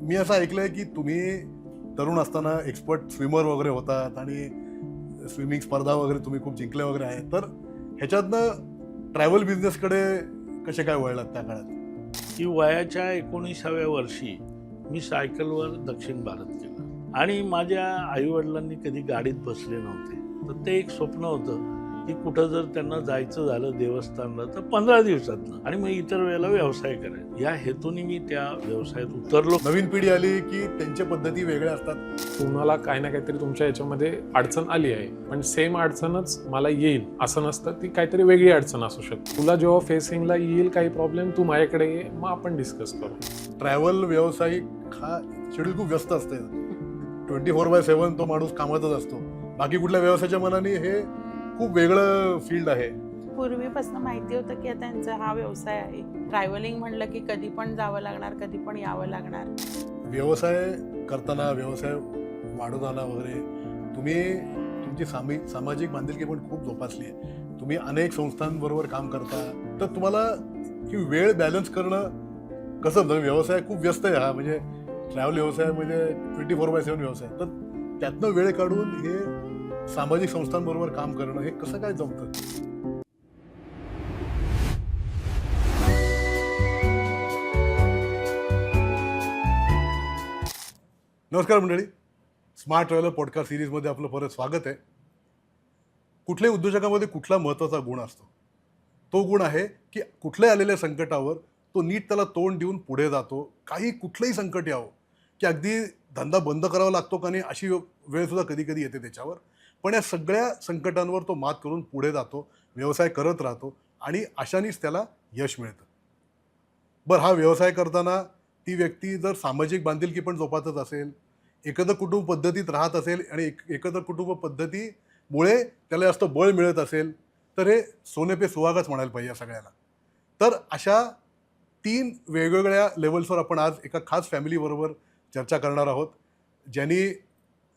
मी असं ऐकलंय की तुम्ही तरुण असताना एक्सपर्ट स्विमर वगैरे होतात आणि स्विमिंग स्पर्धा वगैरे तुम्ही खूप जिंकल्या वगैरे आहेत. तर ह्याच्यातनं ट्रॅव्हल बिझनेसकडे कसे काय वळलात त्या काळात? की वयाच्या 19व्या वर्षी मी सायकलवर दक्षिण भारत केलं आणि माझ्या आईवडिलांनी कधी गाडीत बसले नव्हते. तर ते एक स्वप्न होतं की कुठं जर त्यांना जायचं झालं देवस्थानला तर 15 दिवसातनं आणि मग इतर वेळेला व्यवसाय करायचा. या हेतूने मी त्या व्यवसायात उतरलो. नवीन पिढी आली की त्यांच्या पद्धती वेगळ्या असतात. तुम्हाला काही ना काहीतरी तुमच्या याच्यामध्ये अडचण आली आहे, पण सेम अडचणच मला येईल असं नसतं. ती काहीतरी वेगळी अडचण असू शकते. तुला जेव्हा फेसिंगला येईल काही प्रॉब्लेम, तू माझ्याकडे ये, मग आपण डिस्कस करू. ट्रॅव्हल व्यावसायिक हा शेड्यूल खूप व्यस्त असते. 24/7 तो माणूस कामातच असतो. बाकी कुठल्या व्यवसायाच्या मनाने हे खूप वेगळं फील्ड आहे. पूर्वीपासून माहिती होतं की त्यांचा हा व्यवसाय आहे. ट्रॅव्हलिंग म्हणलं की कधी पण जावं लागणार, कधी पण यावं लागणार. व्यवसाय करताना, व्यवसाय वाढवताना वगैरे तुम्ही तुमची सामाजिक बांधिलकी पण खूप जोपासली आहे. तुम्ही अनेक संस्थांबरोबर काम करता. तर तुम्हाला ही वेळ बॅलन्स करणं कसं जमतं? व्यवसाय खूप व्यस्त आहे हा, म्हणजे ट्रॅव्हल व्यवसाय म्हणजे 24/7 व्यवसाय. तर त्यातनं वेळ काढून हे सामाजिक संस्थांबरोबर काम करणं हे कसं काय जमतं? नमस्कार मंडळी, स्मार्ट ट्रॅव्हलर पॉडकास्ट सिरीजमध्ये आपलं परत स्वागत आहे. कुठल्याही उद्योजकामध्ये कुठला महत्त्वाचा गुण असतो? तो गुण आहे की कुठल्याही आलेल्या संकटावर तो नीट त्याला तोंड देऊन पुढे जातो. काही कुठलंही संकट यावं, की अगदी धंदा बंद करावा लागतो का नाही अशी वेळसुद्धा कधी कधी येते त्याच्यावर. पण या सगळ्या संकटांवर तो मात करून पुढे जातो, व्यवसाय करत राहतो आणि अशानेच त्याला यश मिळतं. बरं, हा व्यवसाय करताना ती व्यक्ती जर सामाजिक बांधिलकी पण जोपासत असेल, एकत्र कुटुंब पद्धतीत राहत असेल आणि एकत्र कुटुंब पद्धतीमुळे त्याला जास्त बळ मिळत असेल, तर हे सोने पे सुहागाच म्हणायला पाहिजे या सगळ्याला. तर अशा 3 वेगवेगळ्या लेवल्सवर आपण आज एका खास फॅमिलीबरोबर चर्चा करणार आहोत, ज्यांनी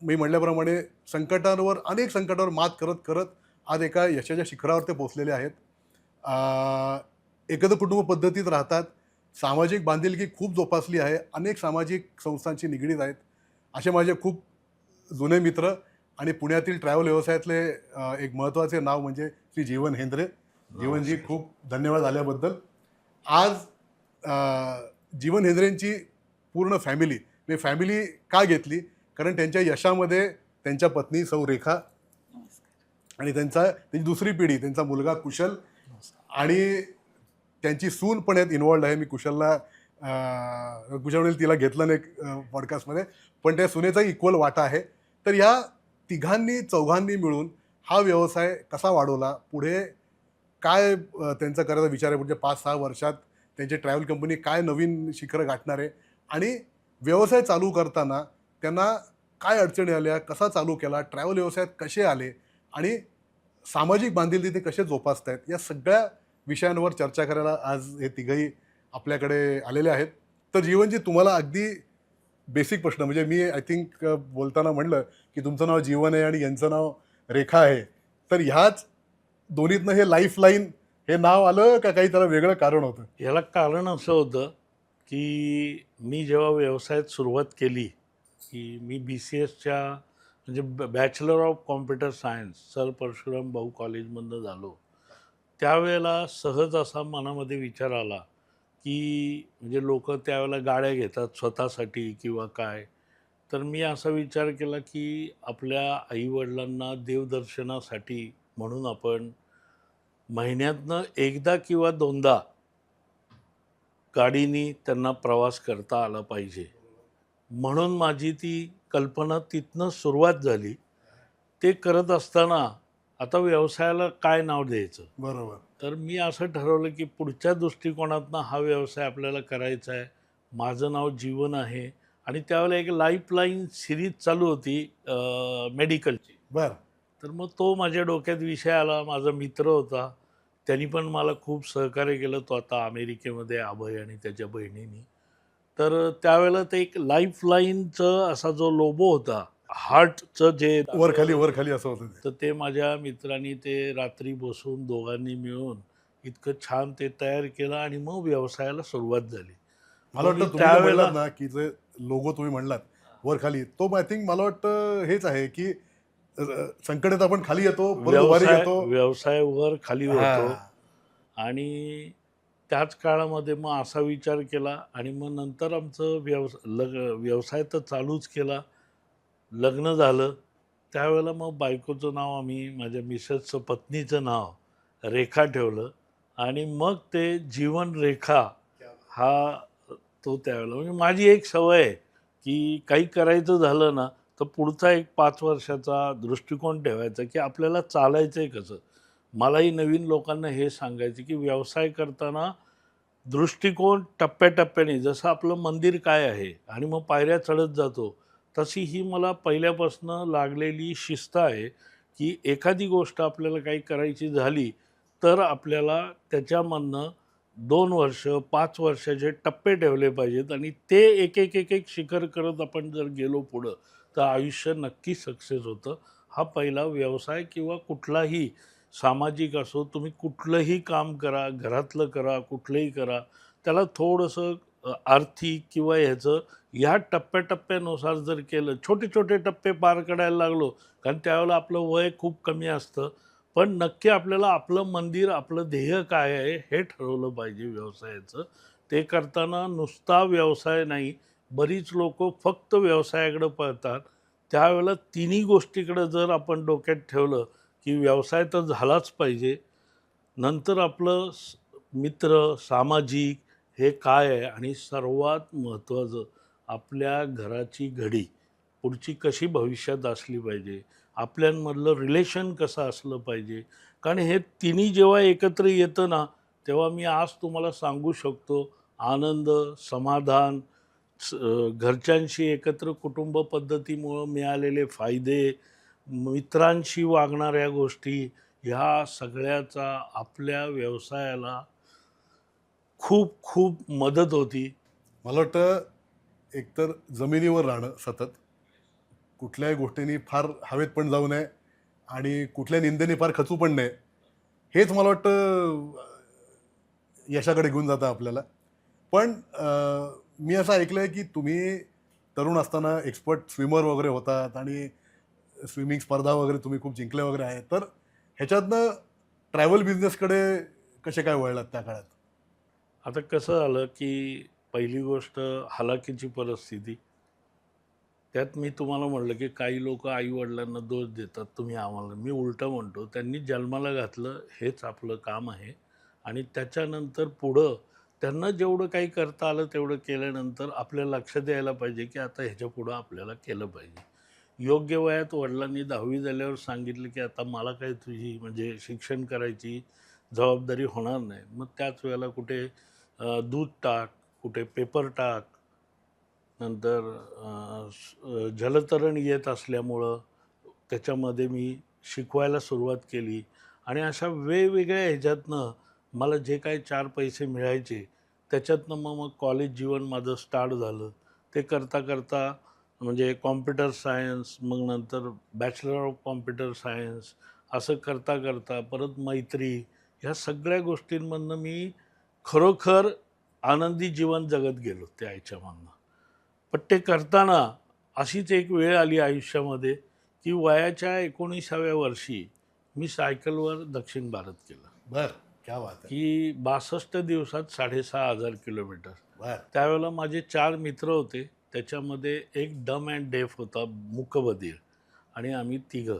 मी म्हटल्याप्रमाणे अनेक संकटावर मात करत करत आज एका यशाच्या शिखरावर ते पोहोचलेले आहेत. एकत्र कुटुंब पद्धतीत राहतात, सामाजिक बांधिलकी खूप जोपासली आहे, अनेक सामाजिक संस्थांशी निगडीत आहेत. असे माझे खूप जुने मित्र आणि पुण्यातील ट्रॅव्हल व्यवसायातले एक महत्त्वाचे नाव म्हणजे श्री जीवन हेंद्रे. जीवनजी, खूप धन्यवाद आल्याबद्दल. आज जीवन हेंद्रेंची पूर्ण फॅमिली का घेतली? कारण त्यांच्या यशामध्ये त्यांच्या पत्नी सौ रेखा आणि त्यांची दुसरी पिढी, त्यांचा मुलगा कुशल आणि त्यांची सून पण यात इन्वॉल्ड आहे. मी कुशलला तिला घेतलं नाही पॉडकास्टमध्ये, पण त्या सुनेचाही इक्वल वाटा आहे. तर या चौघांनी मिळून हा व्यवसाय कसा वाढवला, पुढे काय त्यांचा करायचा विचार आहे, पुढच्या 5-6 वर्षात त्यांची ट्रॅव्हल कंपनी काय नवीन शिखरं गाठणार आहे आणि व्यवसाय चालू करताना त्यांना काय अडचणी आल्या, कसा चालू केला, ट्रॅव्हल व्यवसायात कसे आले आणि सामाजिक बांधिलकी ते कसे जोपासतायत, या सगळ्या विषयांवर चर्चा करायला आज हे तिघही आपल्याकडे आलेले आहेत. तर जीवनजी, तुम्हाला अगदी बेसिक प्रश्न, म्हणजे मी आय थिंक बोलताना म्हणलं की तुमचं नाव जीवन आहे आणि यांचं नाव रेखा आहे. तर ह्याच दोन्हीतनं हे लाईफलाईन हे नाव आलं का काही त्याला वेगळं कारण होतं? याला कारण असं होतं की मी जेव्हा व्यवसायात सुरुवात केली की मी BCSच्या म्हणजे bachelor of computer science Sir Parshuram Bhau कॉलेजमधनं झालो. त्यावेळेला सहज असा मनामध्ये विचार आला की म्हणजे लोक त्यावेळेला गाड्या घेतात स्वतःसाठी किंवा काय. तर मी असा विचार केला की आपल्या आईवडिलांना देवदर्शनासाठी म्हणून आपण महिन्यातनं एकदा किंवा दोनदा गाडीनी त्यांना प्रवास करता आला पाहिजे. म्हणून माझी ती कल्पना तिथनं सुरुवात झाली. ते करत असताना आता व्यवसायाला काय नाव द्यायचं, बरोबर. तर मी असं ठरवलं की पुढच्या दृष्टिकोनातनं हा व्यवसाय आपल्याला करायचा आहे. माझं नाव जीवन आहे आणि त्यावेळेला एक लाईफलाईन सिरीज चालू होती मेडिकलची. बरं. तर मग तो माझ्या डोक्यात विषय आला. माझा मित्र होता, त्यांनी पण मला खूप सहकार्य केलं. तो आता अमेरिकेमध्ये अभय आणि त्याच्या बहिणीनी. तर त्यावेळेला ते एक लाईफलाईनचं असा जो लोगो होता, हार्टचं जे वर खाली असं होतं ते. तर ते माझ्या मित्रांनी ते रात्री बसून दोघांनी मिळून इतकं छान ते तयार केलं आणि मग व्यवसायाला सुरुवात झाली. मला वाटतं तुम्ही जे त्यावेळेला म्हणलात ना की जे लोगो तुम्ही म्हणलात वर खाली, तो आय थिंक मला वाटतं हेच आहे की संकटात आपण खाली येतो, परत उभारी घेतो. व्यवसाय वर खाली होतो. हा. आणि त्याच काळामध्ये मग असा विचार केला आणि मग नंतर आमचं व्यवसाय तर चालूच केला. लग्न झालं त्यावेळेला मग बायकोचं नाव आम्ही, माझ्या मिसेसचं पत्नीचं नाव रेखा ठेवलं आणि मग ते जीवन रेखा हा तो त्यावेळेला, म्हणजे माझी एक सवय आहे की काही करायचं झालं ना तर पुढचा एक 5 वर्षाचा दृष्टिकोन ठेवायचा की आपल्याला चालायचं आहे कसं. मलाही नवीन लोकांना हे सांगायचं की व्यवसाय करताना दृष्टिकोन टप्प्याटप्प्याने, जसं आपलं मंदिर काय आहे आणि मग पायऱ्या चढत जातो, तशी ही मला पहिल्यापासून लागलेली शिस्त आहे की एखादी गोष्ट आपल्याला काही करायची झाली तर आपल्याला त्याच्यामधनं 2 वर्ष 5 वर्षाचे टप्पे ठेवले पाहिजेत आणि ते एक एक एक एक शिखर करत आपण जर गेलो पुढं तर आयुष्य नक्की सक्सेस होतं. हा पहिला व्यवसाय किंवा कुठलाही सामाजिक असो, तुम्ही कुठलंही काम करा, घरातलं करा, कुठलंही करा, त्याला थोडंसं आर्थिक किंवा ह्याचं ह्या टप्प्याटप्प्यानुसार जर केलं, छोटे छोटे टप्पे पार करायला लागलो, कारण त्यावेळेला आपलं वय खूप कमी असतं, पण नक्की आपल्याला आपलं मंदिर, आपलं ध्येय काय आहे हे ठरवलं पाहिजे व्यवसायाचं. ते करताना नुसता व्यवसाय नाही, बरीच लोकं फक्त व्यवसायाकडे पळतात. त्यावेळेला तिन्ही गोष्टीकडे जर आपण डोक्यात ठेवलं की व्यवसाय तर झालाच पाहिजे, नंतर आपलं मित्र, सामाजिक हे काय आहे आणि सर्वात महत्त्वाचं आपल्या घराची घडी पुढची कशी भविष्यात असली पाहिजे, आपल्यांमधलं रिलेशन कसं असलं पाहिजे. कारण हे तिन्ही जेव्हा एकत्र येतं ना तेव्हा मी आज तुम्हाला सांगू शकतो आनंद, समाधान, घरच्यांशी एकत्र कुटुंब पद्धतीमुळं मिळालेले फायदे, मित्रांशी वागणाऱ्या गोष्टी, ह्या सगळ्याचा आपल्या व्यवसायाला खूप खूप मदत होती. मला वाटतं एकतर जमिनीवर राहणं सतत, कुठल्याही गोष्टींनी फार हवेत पण जाऊ नये आणि कुठल्या निंदेने फार खचू पण नये, हेच मला वाटतं यशाकडे घेऊन जातं आपल्याला. पण मी असं ऐकलं आहे की तुम्ही तरुण असताना एक्सपर्ट स्विमर वगैरे होतात आणि स्विमिंग स्पर्धा वगैरे तुम्ही खूप जिंकल्या वगैरे आहेत, तर ह्याच्यातनं ट्रॅव्हल बिझनेसकडे कसे काय वळलात त्या काळात? आता कसं झालं की पहिली गोष्ट हलाखीची परिस्थिती. त्यात मी तुम्हाला म्हटलं की काही लोक आईवडिलांना दोष देतात, तुम्ही आम्हाला. मी उलटं म्हणतो, त्यांनी जन्माला घातलं हेच आपलं काम आहे आणि त्याच्यानंतर पुढं त्यांना जेवढं काही करता आलं तेवढं केल्यानंतर आपल्याला लक्षात यायला पाहिजे की आता ह्याच्या पुढं आपल्याला केलं पाहिजे. योग्य वयात वडिलांनी 10वी झाल्यावर सांगितलं की आता मला काही तुझी म्हणजे शिक्षण करायची जबाबदारी होणार नाही. मग त्याच वेळेला कुठे दूध टाक, कुठे पेपर टाक. नंतर जलतरण येत असल्यामुळं त्याच्यामध्ये मी शिकवायला सुरुवात केली आणि अशा वेगवेगळ्या ह्याच्यातनं मला जे काही 4 पैसे मिळायचे त्याच्यातनं मग कॉलेज जीवन माझं स्टार्ट झालं. ते करता करता म्हणजे कॉम्प्युटर सायन्स, मग नंतर बॅचलर ऑफ कॉम्प्युटर सायन्स, असं करता करता परत मैत्री, ह्या सगळ्या गोष्टींमधनं मी खरोखर आनंदी जीवन जगत गेलो त्या ह्याच्यामधनं. पण ते करताना अशीच एक वेळ आली आयुष्यामध्ये की वयाच्या 19व्या वर्षी मी सायकलवर दक्षिण भारत केलं. बर, क्या बात आहे. की 62 दिवसात 6,500 किलोमीटर. बर. त्यावेळेला माझे 4 मित्र होते, त्याच्यामध्ये एक डम अँड डेफ होता, मूकबधीर, आणि आम्ही तिघं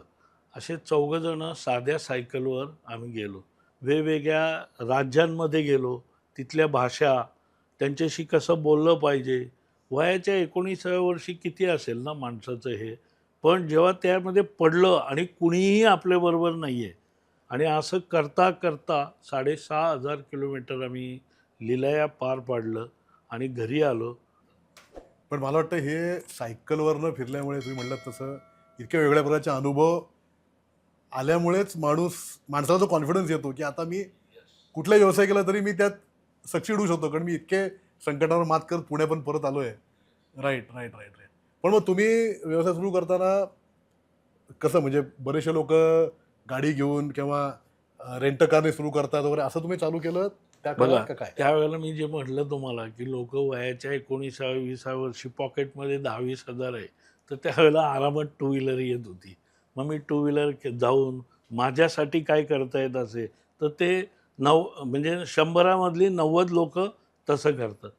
असे 4 जण साध्या सायकलवर आम्ही गेलो. वेगवेगळ्या राज्यांमध्ये गेलो, तिथल्या भाषा, त्यांच्याशी कसं बोललं पाहिजे. वयाच्या 19व्या वर्षी किती असेल ना माणसाचं हे, पण जेव्हा त्यामध्ये पडलं आणि कुणीही आपल्याबरोबर नाही आहे आणि असं करता करता 6,500 किलोमीटर आम्ही लिलाया पार पाडलं आणि घरी आलो. पण मला वाटतं हे सायकलवरनं फिरल्यामुळे तुम्ही म्हणलात तसं इतक्या वेगळ्या प्रकारचे अनुभव आल्यामुळेच माणसाला जो कॉन्फिडन्स येतो की आता मी कुठलाही व्यवसाय केला तरी मी त्यात सक्सीड होऊ शकतो, कारण मी इतके संकटावर मात करत पुणे पण परत आलो आहे. Right right right right. पण मग तुम्ही व्यवसाय सुरू करताना कसं, म्हणजे बरेचसे लोक गाडी घेऊन किंवा रेंट कारने सुरू करतात वगैरे, असं तुम्ही चालू केलं त्या बघा काळात का काय? त्यावेळेला मी जे म्हटलं तुम्हाला की लोक वयाच्या 19व्या-20व्या वर्षी पॉकेटमध्ये 10-20 हजार आहे, तर त्यावेळेला आरामात टू व्हीलर येत होती. मग मी टू व्हीलर जाऊन माझ्यासाठी काय करता येत असे तर ते म्हणजे 100मधली 90 लोक तसं करतात.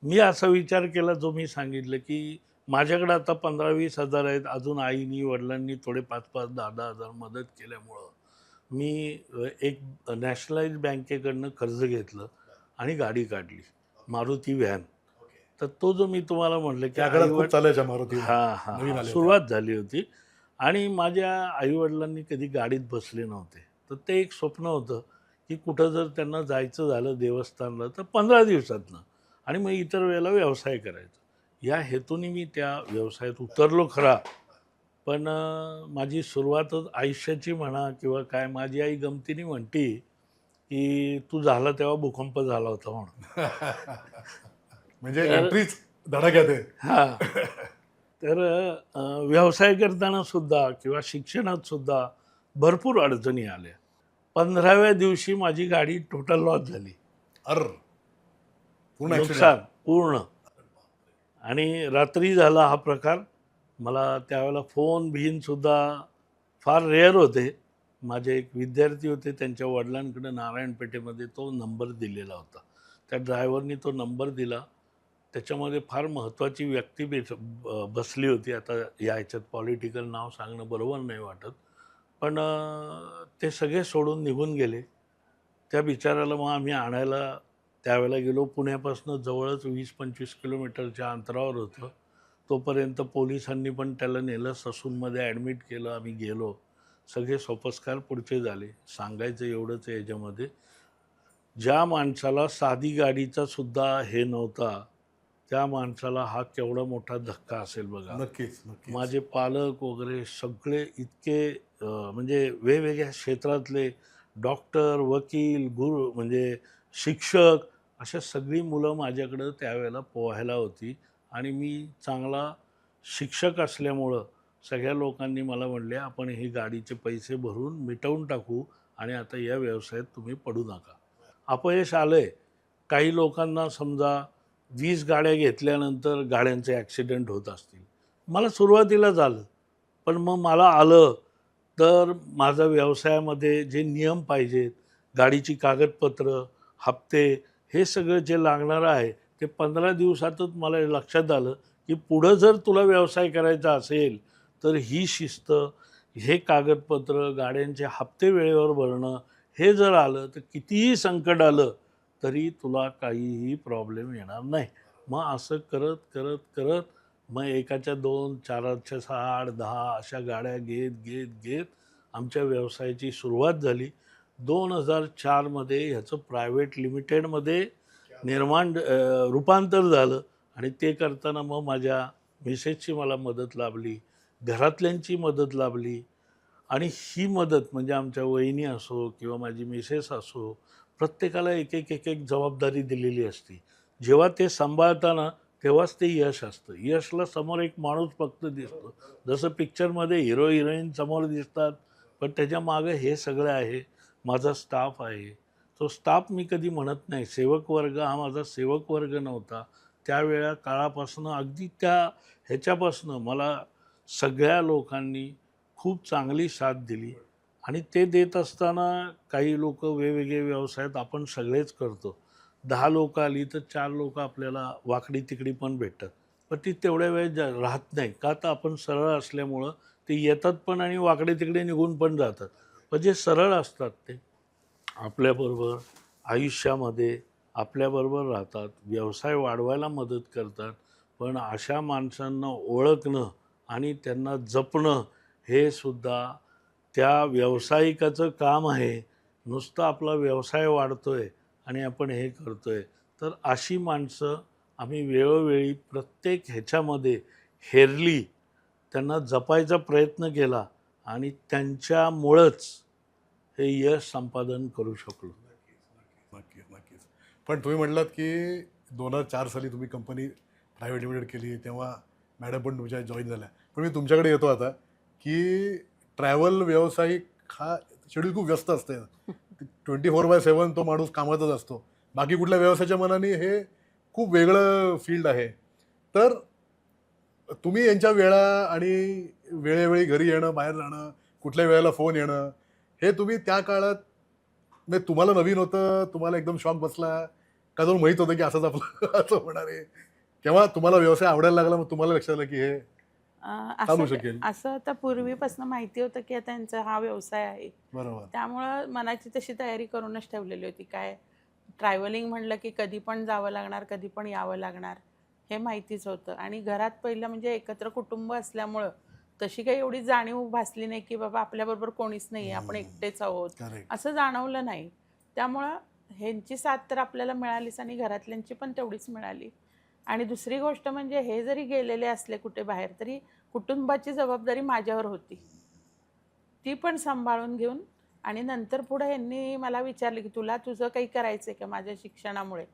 मी असा विचार केला जो मी सांगितलं की माझ्याकडे आता 15-20 हजार आहेत, अजून आईनी वडिलांनी थोडे 5-5, 10-10 हजार मदत केल्यामुळं मी एक नॅशनलाइज बँकेकडनं कर्ज घेतलं आणि गाडी काढली, मारुती व्हॅन. तर तो जो मी तुम्हाला म्हटलं की त्या काळात खूप आईवड चालायच्या मारुती हां हां नवीन हां आले होते. सुरुवात झाली होती. आणि माझ्या आईवडिलांनी कधी गाडीत बसले नव्हते, तर ते एक स्वप्न होतं की कुठं जर त्यांना जायचं झालं देवस्थानला तर 15 दिवसातनं, आणि मग इतर वेळेला व्यवसाय करायचा. या हेतूने मी त्या व्यवसायात उतरलो खरा, पण माझी सुरुवातच आयुष्याची म्हणा किंवा काय, माझी आई गमतीने म्हणती की तू झाला तेव्हा भूकंप झाला होता म्हणून. म्हणजे तर- एंट्रीच धडाक्यात आहे. हां. तर व्यवसाय करताना सुद्धा किंवा शिक्षणात सुद्धा भरपूर अडचणी आल्या. 15व्या दिवशी माझी गाडी टोटल लॉस झाली, अर पूर्ण accident. नुकसान पूर्ण. आणि रात्री झाला हा प्रकार. मला त्यावेळेला फोन बिन सुद्धा फार रेअर होते. माझे एक विद्यार्थी होते, त्यांच्या वडिलांकडे नारायणपेठेमध्ये तो नंबर दिलेला होता. त्या ड्रायव्हरनी तो नंबर दिला. त्याच्यामध्ये फार महत्त्वाची व्यक्ती बसली होती. आता या ह्याच्यात पॉलिटिकल नाव सांगणं बरोबर नाही वाटत, पण ते सगळे सोडून निघून गेले. त्या बिचाराला मग आम्ही आणायला त्यावेळेला गेलो. पुण्यापासून जवळच 20-25 किलोमीटरच्या अंतरावर होतं. तोपर्यंत पोलिसांनी पण त्याला नेलं, ससूनमध्ये ॲडमिट केलं. आम्ही गेलो, सगळे सोपस्कार पुढचे झाले. सांगायचं एवढंच आहे याच्यामध्ये, ज्या माणसाला साधी गाडीचा सुद्धा हे नव्हता, त्या माणसाला हा केवढा मोठा धक्का असेल बघा. नक्कीच नक्कीच. माझे पालक वगैरे सगळे इतके म्हणजे वेगवेगळ्या क्षेत्रातले डॉक्टर, वकील, गुरु म्हणजे शिक्षक, अशा सगळी मुलं माझ्याकडं त्यावेळेला पोहायला होती. आणि मी चांगला शिक्षक असल्यामुळं सगळ्या लोकांनी मला म्हणले आपण ही गाडीचे पैसे भरून मिटवून टाकू आणि आता या व्यवसायात तुम्ही पडू नका. अपयश आलंय. काही लोकांना समजा 20 गाड्या घेतल्यानंतर गाड्यांचे ॲक्सिडेंट होत असतील. मला सुरुवातीला झालं, पण मग मला आलं तर माझा व्यवसायामध्ये जे नियम पाहिजेत, गाडीची कागदपत्र, हप्ते, हे सगळं जे लागणारं आहे ते 15 दिवसातच मला लक्षात आलं की पुढं जर तुला व्यवसाय करायचा असेल तर ही शिस्त, हे कागदपत्र, गाड्यांचे हप्ते वेळेवर भरणं, हे जर आलं तर कितीही संकट आलं तरी तुला काहीही प्रॉब्लेम येणार नाही. मग असं करत करत करत मग एकाच्या 2, 4च्या 6, 8, 10 अशा गाड्या घेत घेत घेत आमच्या व्यवसायाची सुरुवात झाली. 2004मध्ये ह्याचं प्रायव्हेट लिमिटेडमध्ये रूपांतर झालं. आणि ते करताना मग माझ्या मिसेसची मला मदत लाभली, घरातल्यांची मदत लाभली. आणि ही मदत म्हणजे आमच्या वहिनी असो किंवा माझी मिसेस असो, प्रत्येकाला एक एक एक एक जबाबदारी दिलेली असते. जेव्हा ते सांभाळताना तेव्हाच ते यश असतं. यशला समोर एक माणूस फक्त दिसतो, जसं पिक्चरमध्ये हिरो हिरोईन समोर दिसतात, पण त्याच्या मागं हे सगळं आहे. माझा स्टाफ आहे. तो स्टाफ मी कधी म्हणत नाही, सेवक वर्ग हा माझा सेवक वर्ग नव्हता. त्यावेळा काळापासून अगदी त्या ह्याच्यापासून मला सगळ्या लोकांनी खूप चांगली साथ दिली. आणि ते देत असताना काही लोक वेगवेगळे व्यवसायात आपण सगळेच करतो. 10 लोक आली तर 4 लोक आपल्याला वाकडी तिकडी पण भेटतात, पण ती तेवढ्या वेळ राहत नाही का, तर आपण सरळ असल्यामुळं ते येतात पण आणि वाकडे तिकडे निघून पण जातात. पण जे सरळ असतात ते आपल्याबरोबर आयुष्यामध्ये आपल्याबरोबर राहतात, व्यवसाय वाढवायला मदत करतात. पण अशा माणसांना ओळखणं आणि त्यांना जपणं हे सुद्धा त्या व्यावसायिकाचं काम आहे. नुसतं आपला व्यवसाय वाढतोय आणि आपण हे करतोय, तर अशी माणसं आम्ही वेळोवेळी प्रत्येक ह्याच्यामध्ये हेरली, त्यांना जपायचा प्रयत्न केला आणि त्यांच्यामुळंच हे यश संपादन करू शकलो. नक्कीच नक्कीच. पण तुम्ही म्हटलात की 2004 साली तुम्ही कंपनी प्रायव्हेट लिमिटेड केली, तेव्हा मॅडम पण तुमच्या जॉईन झाल्या. पण मी तुमच्याकडे येतो आता की ट्रॅव्हल व्यावसायिक हा शेड्यूल खूप व्यस्त असते. 24/7 तो माणूस कामातच असतो. बाकी कुठल्या व्यवसायाच्या मनाने हे खूप वेगळं फील्ड आहे. तर तुम्ही यांच्या वेळा आणि वेळोवेळी घरी येणं, बाहेर जाणं, कुठल्या वेळेला फोन येणं, हे तुम्ही त्या काळात म्हणजे तुम्हाला नवीन होतं, तुम्हाला एकदम शॉक बसला, का जाऊन माहीत होतं की असंच आपलं असं होणार आहे? केव्हा तुम्हाला व्यवसाय आवडायला लागला, मग तुम्हाला लक्षात आलं की हे चालू असं शकेल? असं तर पूर्वीपासून माहिती होतं की त्यांचा हा व्यवसाय आहे. बरोबर. त्यामुळं मनाची तशी तयारी करूनच ठेवलेली होती. काय ट्रॅव्हलिंग म्हणलं की कधी पण जावं लागणार, कधी पण यावं लागणार, हे माहितीच होतं. आणि घरात पहिलं म्हणजे एकत्र कुटुंब असल्यामुळं तशी काही एवढी जाणीव भासली नाही की बाबा आपल्याबरोबर कोणीच नाही आहे, आपण एकटेच आहोत, करेक्ट. असं जाणवलं नाही. त्यामुळं ह्यांची साथ तर आपल्याला मिळालीच आणि घरातल्यांची पण तेवढीच मिळाली. आणि दुसरी गोष्ट म्हणजे हे जरी गेलेले असले कुठे बाहेर, तरी कुटुंबाची जबाबदारी माझ्यावर होती. ती पण सांभाळून घेऊन आणि नंतर पुढे ह्यांनी मला विचारलं की तुला तुझं काही करायचं आहे का माझ्या शिक्षणामुळे,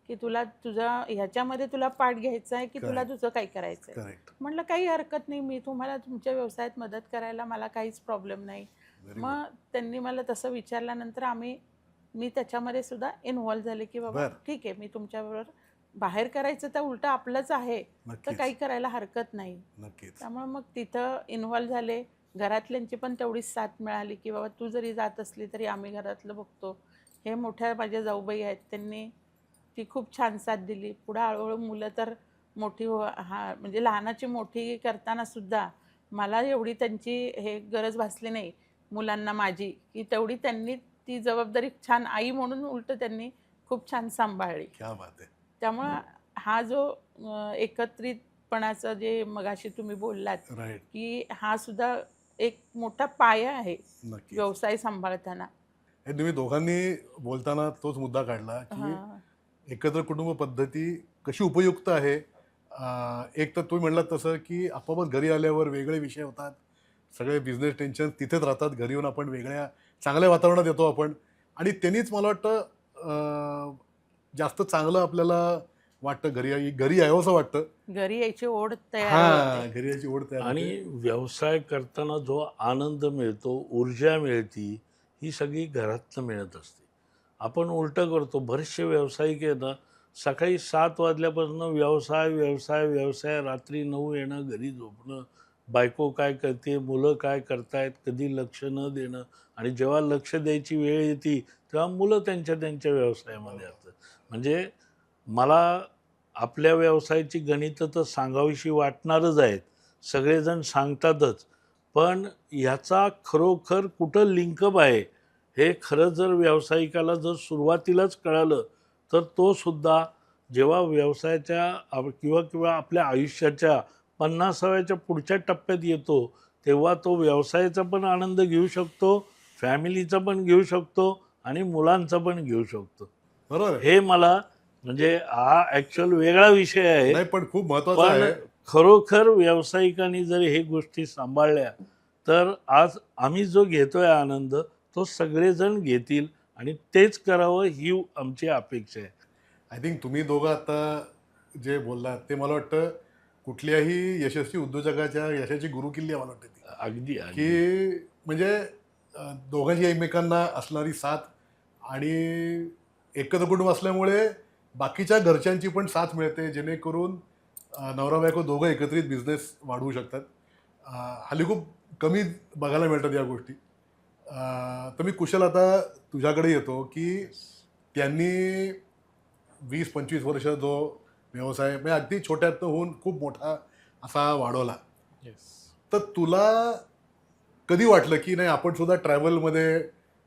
की तुला तुझा ह्याच्यामध्ये तुला पाठ घ्यायचा आहे की तुला Correct. तुझं काही करायचं आहे. करेक्ट. म्हटलं काही हरकत नाही, मी तुम्हाला तुमच्या व्यवसायात मदत करायला मला काहीच प्रॉब्लेम नाही. Very good. मग त्यांनी मला तसं विचारल्यानंतर मी त्याच्यामध्ये सुद्धा इन्व्हॉल्व झाले की बाबा बरं. ठीक आहे, मी तुमच्याबरोबर बाहेर करायचं तर उलटं आपलंच आहे, तर नक्कीच. काही करायला हरकत नाही. नक्कीच. त्यामुळे मग तिथं इन्व्हॉल्व झाले. घरातल्यांची पण तेवढीच साथ मिळाली की बाबा तू जरी जात असली तरी आम्ही घरातलं बघतो. हे मोठ्या माझ्या जाऊबाई आहेत, त्यांनी ती खूप छान साथ दिली. पुढं हळूहळू मुलं तर मोठी म्हणजे लहानाची मोठी करताना सुद्धा मला एवढी त्यांची हे गरज भासली नाही मुलांना माझी, की तेवढी त्यांनी ती जबाबदारी छान आई म्हणून उलटं त्यांनी खूप छान सांभाळली. क्या बात आहे. त्यामुळं हा जो एकत्रितपणाचं जे मगाशी तुम्ही बोललात राईट. की हा सुद्धा एक मोठा पाया आहे नक्की. व्यवसाय सांभाळताना. हे तुम्ही दोघांनी बोलताना तोच मुद्दा काढला की हां. एकत्र कुटुंब पद्धती कशी उपयुक्त आहे. एक तर तुम्ही म्हणलात तसं की आपोआपच घरी आल्यावर वेगळे विषय होतात, सगळे बिझनेस टेन्शन तिथेच राहतात. घरी येऊन आपण वेगळ्या चांगल्या वातावरणात येतो आपण, आणि त्यांनीच मला वाटतं जास्त चांगलं आपल्याला वाटतं, घरी यावंसं वाटतं. घरी यायची ओढ तयार हां, होते. घरी यायची ओढ तयार आणि होते. व्यवसाय करताना जो आनंद मिळतो, ऊर्जा मिळती, ही सगळी घरातनं मिळत असते. आपण उलटं करतो. बरेचसे व्यावसायिक आहेत ना, सकाळी 7 वाजल्यापासून व्यवसाय, व्यवसाय, व्यवसाय, रात्री 9 येणं, घरी झोपणं, बायको काय करते, मुलं काय करतायत, कधी लक्ष न देणं, आणि जेव्हा लक्ष द्यायची वेळ येते, तेव्हा मुलं त्यांच्या त्यांच्या व्यवसायामध्ये असतात. म्हणजे मला आपल्या व्यवसायाची गणितं तर सांगावीशी वाटणारच आहेत, सगळेजण सांगतातच, पण ह्याचा खरोखर कुठं लिंकअप आहे हे खरं जर व्यावसायिकाला जर सुरुवातीलाच कळालं, तर तो सुद्धा जेव्हा व्यवसायाच्या किंवा किंवा आपल्या आयुष्याच्या 50व्या पुढच्या टप्प्यात येतो, तेव्हा तो व्यवसायाचा पण आनंद घेऊ शकतो, फॅमिलीचा पण घेऊ शकतो आणि मुलांचा पण घेऊ शकतो. बरोबर आहे. हे मला म्हणजे हा ॲक्च्युअल वेगळा विषय आहे, नाही, पण खूप महत्वाचं पण आहे. खरोखर व्यावसायिकांनी जर हे गोष्टी सांभाळल्या तर आज आम्ही जो घेतोय आनंद तो सगळेजण घेतील आणि तेच करावं ही आमची अपेक्षा आहे. आय थिंक तुम्ही दोघं आता जे बोललात ते मला वाटतं कुठल्याही यशस्वी उद्योजकाच्या यशाची गुरुकिल्ली आहे मला वाटतं ती. अगदी अगदी की म्हणजे दोघांची एकमेकांना असणारी साथ, आणि एकत्र कुटुंब असल्यामुळे बाकीच्या घरच्यांची पण साथ मिळते, जेणेकरून नवरा बायको दोघं एकत्रित बिझनेस वाढवू शकतात. हल्ली खूप कमी बघायला मिळतात या गोष्टी. तर मी कुशल आता तुझ्याकडे येतो की त्यांनी 20-25 वर्ष जो व्यवसाय म्हणजे अगदी छोट्यातनं होऊन खूप मोठा असा वाढवला, येस. तर तुला कधी वाटलं की नाही आपण सुद्धा ट्रॅव्हलमध्ये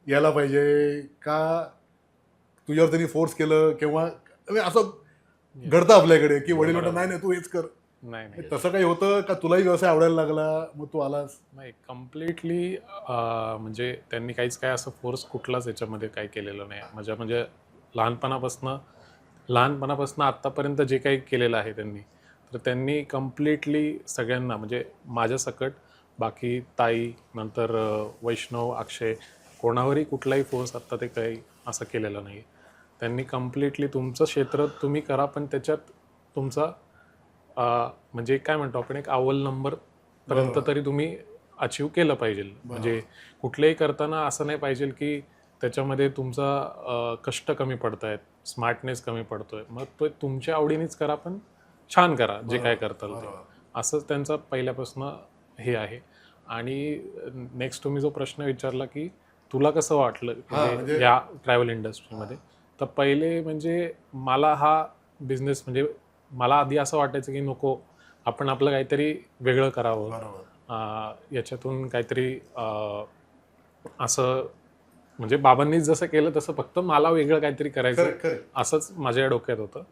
यायला पाहिजे का? तुझ्यावर त्यांनी फोर्स केलं किंवा म्हणजे असं घडतं आपल्याकडे की वडील म्हणतात नाही नाही तू हेच कर, नाही नाही तसं काही होतं का? तुलाही व्यवसाय आवडायला लागला मग तू आलास? नाही कम्प्लिटली म्हणजे त्यांनी काय असं फोर्स कुठलाच याच्यामध्ये काही केलेलं नाही. म्हणजे लहानपणापासून आत्तापर्यंत जे काही केलेलं आहे त्यांनी, तर त्यांनी कम्प्लिटली सगळ्यांना म्हणजे माझ्यासकट बाकी ताई नंतर वैष्णव अक्षय कोणावरही कुठलाही फोर्स आत्ता ते काही असं केलेलं नाही. त्यांनी कम्प्लिटली तुमचं क्षेत्र तुम्ही करा, पण त्याच्यात तुमचा म्हणजे काय म्हणतो आपण एक अव्वल नंबरपर्यंत बरोबर. तरी तुम्ही अचीव केलं पाहिजे. म्हणजे कुठलेही करताना असं नाही पाहिजे की त्याच्यामध्ये तुमचा कष्ट कमी पडत आहेत, स्मार्टनेस कमी पडतोय, मग तो तुमच्या आवडीनेच करा, पण छान करा जे काय करताल ते. असंच त्यांचा पहिल्यापासून हे आहे. आणि नेक्स्ट तुम्ही जो प्रश्न विचारला की तुला कसं वाटलं म्हणजे- या ट्रॅव्हल इंडस्ट्रीमध्ये, तर पहिले म्हणजे मला हा बिझनेस म्हणजे मला आधी असं वाटायचं की नको, आपण आपलं काहीतरी वेगळं करावं, याच्यातून काहीतरी असं म्हणजे बाबांनी जसं केलं तसं फक्त मला वेगळं काहीतरी करायचं असंच माझ्या डोक्यात होतं.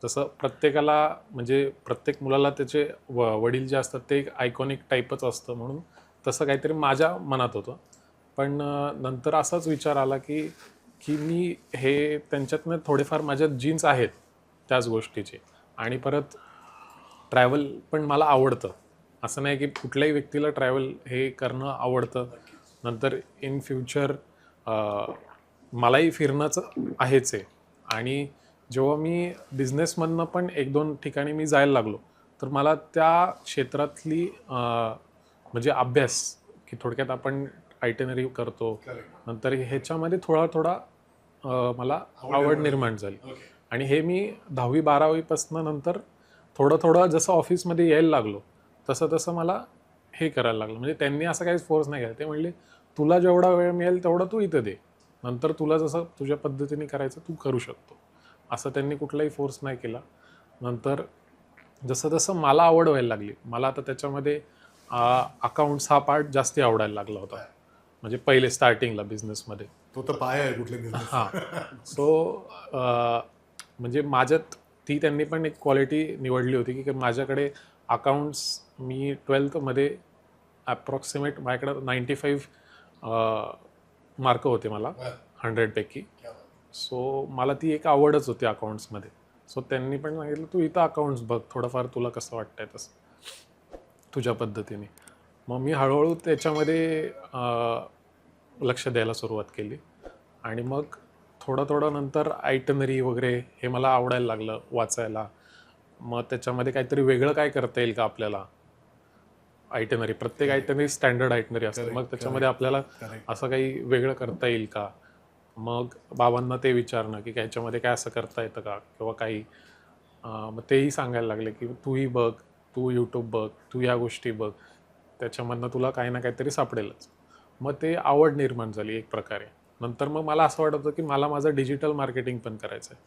जसं प्रत्येकाला म्हणजे प्रत्येक मुलाला त्याचे वडील जे असतात ते एक आयकॉनिक टाईपच असतं, म्हणून तसं काहीतरी माझ्या मनात होतं. पण नंतर असाच विचार आला की की मी हे त्यांच्यातनं थोडेफार माझ्यात जीन्स आहेत त्याच गोष्टीचे, आणि परत ट्रॅव्हल पण मला आवडतं. असं नाही की कुठल्याही व्यक्तीला ट्रॅव्हल हे करणं आवडतं. नंतर इन फ्युचर मलाही फिरणंच आहेच आहे. आणि जेव्हा मी बिझनेसमधनं पण 1-2 ठिकाणी मी जायला लागलो, तर मला त्या क्षेत्रातली म्हणजे अभ्यास की थोडक्यात आपण आयटनरी करतो, नंतर ह्याच्यामध्ये थोडा मला आवड निर्माण झाली. आणि हे मी 10वी-12वीपासून नंतर थोडं जसं ऑफिसमध्ये यायला लागलो तसं मला हे करायला लागलं. म्हणजे त्यांनी असं काहीच फोर्स नाही केला. ते म्हणले तुला जेवढा वेळ मिळेल तेवढा तू इथं दे, नंतर तुला जसं तुझ्या पद्धतीने करायचं तू करू शकतो. असं त्यांनी कुठलाही फोर्स नाही केला. नंतर जसं मला आवड व्हायला लागली, मला आता त्याच्यामध्ये अकाउंट्स हा पार्ट जास्ती आवडायला लागला होता. म्हणजे पहिले स्टार्टिंगला बिझनेसमध्ये तो तर पाय आहे कुठल्या बिझनेस. हां. सो म्हणजे माझ्यात ती त्यांनी पण एक क्वालिटी निवडली होती की माझ्याकडे अकाउंट्स, मी 12th ॲप्रॉक्सिमेट माझ्याकडं 95 मार्क होते मला 100पैकी. सो मला ती एक आवडच होती अकाउंट्समध्ये. सो त्यांनी पण सांगितलं तू इथं अकाउंट्स बघ, थोडंफार तुला कसं वाटतंय तसं तुझ्या पद्धतीने. मग मी हळूहळू त्याच्यामध्ये लक्ष द्यायला सुरुवात केली. आणि मग थोडं नंतर आयटनरी वगैरे हे मला आवडायला लागलं वाचायला. मग त्याच्यामध्ये काहीतरी वेगळं काय करता येईल का आपल्याला. आयटनरी, प्रत्येक आयटनरी स्टँडर्ड आयटनरी असते, मग त्याच्यामध्ये आपल्याला असं काही वेगळं करता येईल का. मग बाबांना ते विचारणं की ह्याच्यामध्ये काय असं करता येतं का किंवा काही. मग तेही सांगायला लागले की तूही बघ, तू यूट्यूब बघ, तू या गोष्टी बघ, त्याच्यामधनं तुला काही ना काहीतरी सापडेलच. मग ते आवड निर्माण झाली एक प्रकारे. नंतर मग मला असं वाटत होतं की मला माझं डिजिटल मार्केटिंग पण करायचं आहे.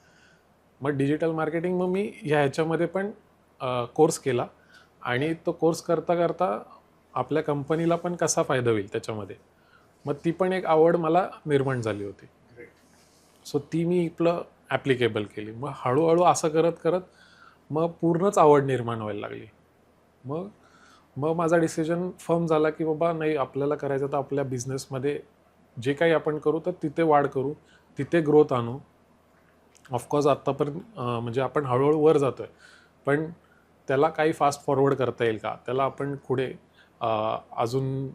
मग डिजिटल मार्केटिंग मग मी ह्याच्यामध्ये पण कोर्स केला. आणि तो कोर्स करता आपल्या कंपनीला पण कसा फायदा होईल त्याच्यामध्ये, मग ती पण एक आवड मला निर्माण झाली होती. सो ती मी आपलं ॲप्लिकेबल केली. मग हळूहळू असं करत मग पूर्णच आवड निर्माण व्हायला लागली. मग माझा डिसिजन फर्म झाला की बाबा नाही, आपल्याला करायचं तर आपल्या बिझनेसमध्ये जे काही आपण करू तर तिथे वाढ करू, तिथे ग्रोथ आणू. ऑफकोर्स आत्तापर्यंत म्हणजे आपण हळूहळू वर जातो आहे, पण त्याला काही फास्ट फॉरवर्ड करता येईल का, त्याला आपण पुढे अजून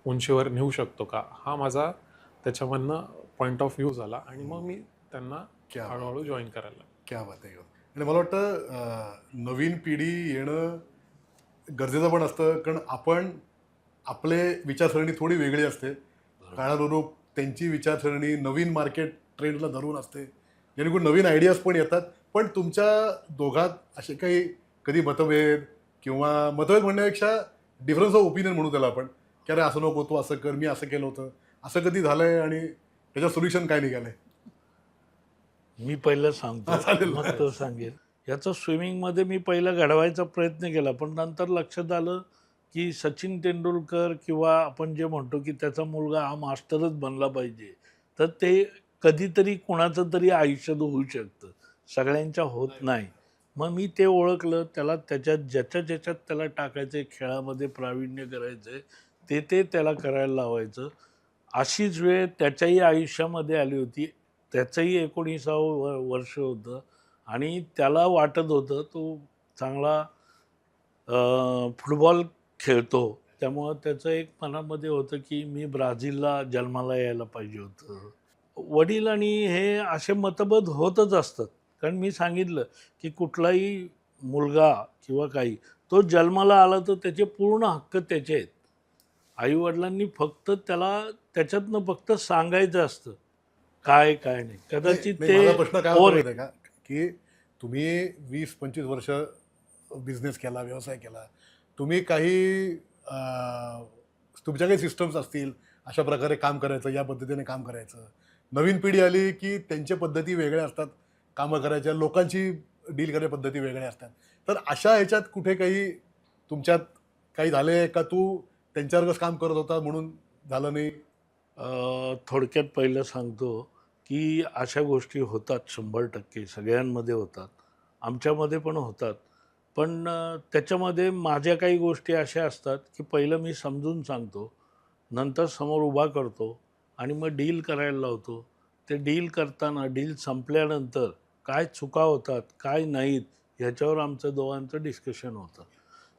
उंचीवर नेऊ शकतो का, हा माझा त्याच्यामधनं पॉईंट ऑफ व्ह्यू झाला. आणि मग मी त्यांना हळूहळू जॉईन करायला लागलो. क्या बात आहे. आणि मला वाटतं नवीन पिढी येणं गरजेचं पण असतं, कारण आपण आपले विचारसरणी थोडी वेगळी असते. काळानुरूप त्यांची विचारसरणी नवीन मार्केट ट्रेंडला धरून असते, जेणेकरून नवीन आयडियाज पण येतात. पण तुमच्या दोघात असे काही कधी मतभेद किंवा मतभेद म्हणण्यापेक्षा डिफरन्स ऑफ ओपिनियन म्हणू त्याला आपण, की अरे असं नको, तू असं कर, मी असं केलं होतं, असं कधी झालंय आणि त्याचं सोल्युशन काय निघालंय? मी पहिलं सांगतो, मग तो सांगेल. याचं स्विमिंगमध्ये मी पहिलं घडवायचा प्रयत्न केला, पण नंतर लक्षात आलं की सचिन तेंडुलकर किंवा आपण जे म्हणतो की त्याचा मुलगा हा मास्टरच बनला पाहिजे, तर ते कधीतरी कोणाचं तरी आयुष्यात होऊ शकतं, सगळ्यांच्या होत नाही. मग मी ते ओळखलं, त्याला त्याच्यात ज्याच्यात त्याला टाकायचं आहे, खेळामध्ये प्रावीण्य करायचं आहे, ते त्याला करायला लावायचं. अशीच वेळ त्याच्याही आयुष्यामध्ये आली होती. त्याचंही 19वं वर्ष होतं आणि त्याला वाटत होतं तो चांगला फुटबॉल खेळतो. त्यामुळं त्याचं एक मनामध्ये होतं की मी ब्राझीलला जन्माला यायला पाहिजे होतं. वडील आणि हे असे मतभेद होतच असतात. कारण मी सांगितलं की कुठलाही मुलगा किंवा काही तो जन्माला आला तर त्याचे पूर्ण हक्क त्याचे आहेत. आईवडिलांनी फक्त त्याला त्याच्यातनं फक्त सांगायचं असतं काय काय नाही, कदाचित नाही, माझा प्रश्न काय होता over माहिती आहे का, की तुम्ही 20-25 वर्ष बिझनेस केला, व्यवसाय केला, तुम्ही काही तुमच्या काही सिस्टम्स असतील, अशा प्रकारे काम करायचं, या पद्धतीने काम करायचं. नवीन पिढी आली की त्यांच्या पद्धती वेगळ्या असतात, कामं करायच्या, लोकांची डील करण्याच्या पद्धती वेगळ्या असतात. तर अशा ह्याच्यात कुठे काही तुमच्यात काही झाले का, तू त्यांच्यावरच काम करत होता म्हणून झालं नाही? थोडक्यात पहिलं सांगतो की अशा गोष्टी होतात, 100% सगळ्यांमध्ये होतात, आमच्यामध्ये पण होतात. पण त्याच्यामध्ये माझ्या काही गोष्टी अशा असतात की पहिलं मी समजून सांगतो, नंतर समोर उभा करतो आणि मग डील करायला लावतो. ते डील करताना, डील संपल्यानंतर काय चुका होतात, काय नाहीत, ह्याच्यावर आमचं दोघांचं डिस्कशन होतं.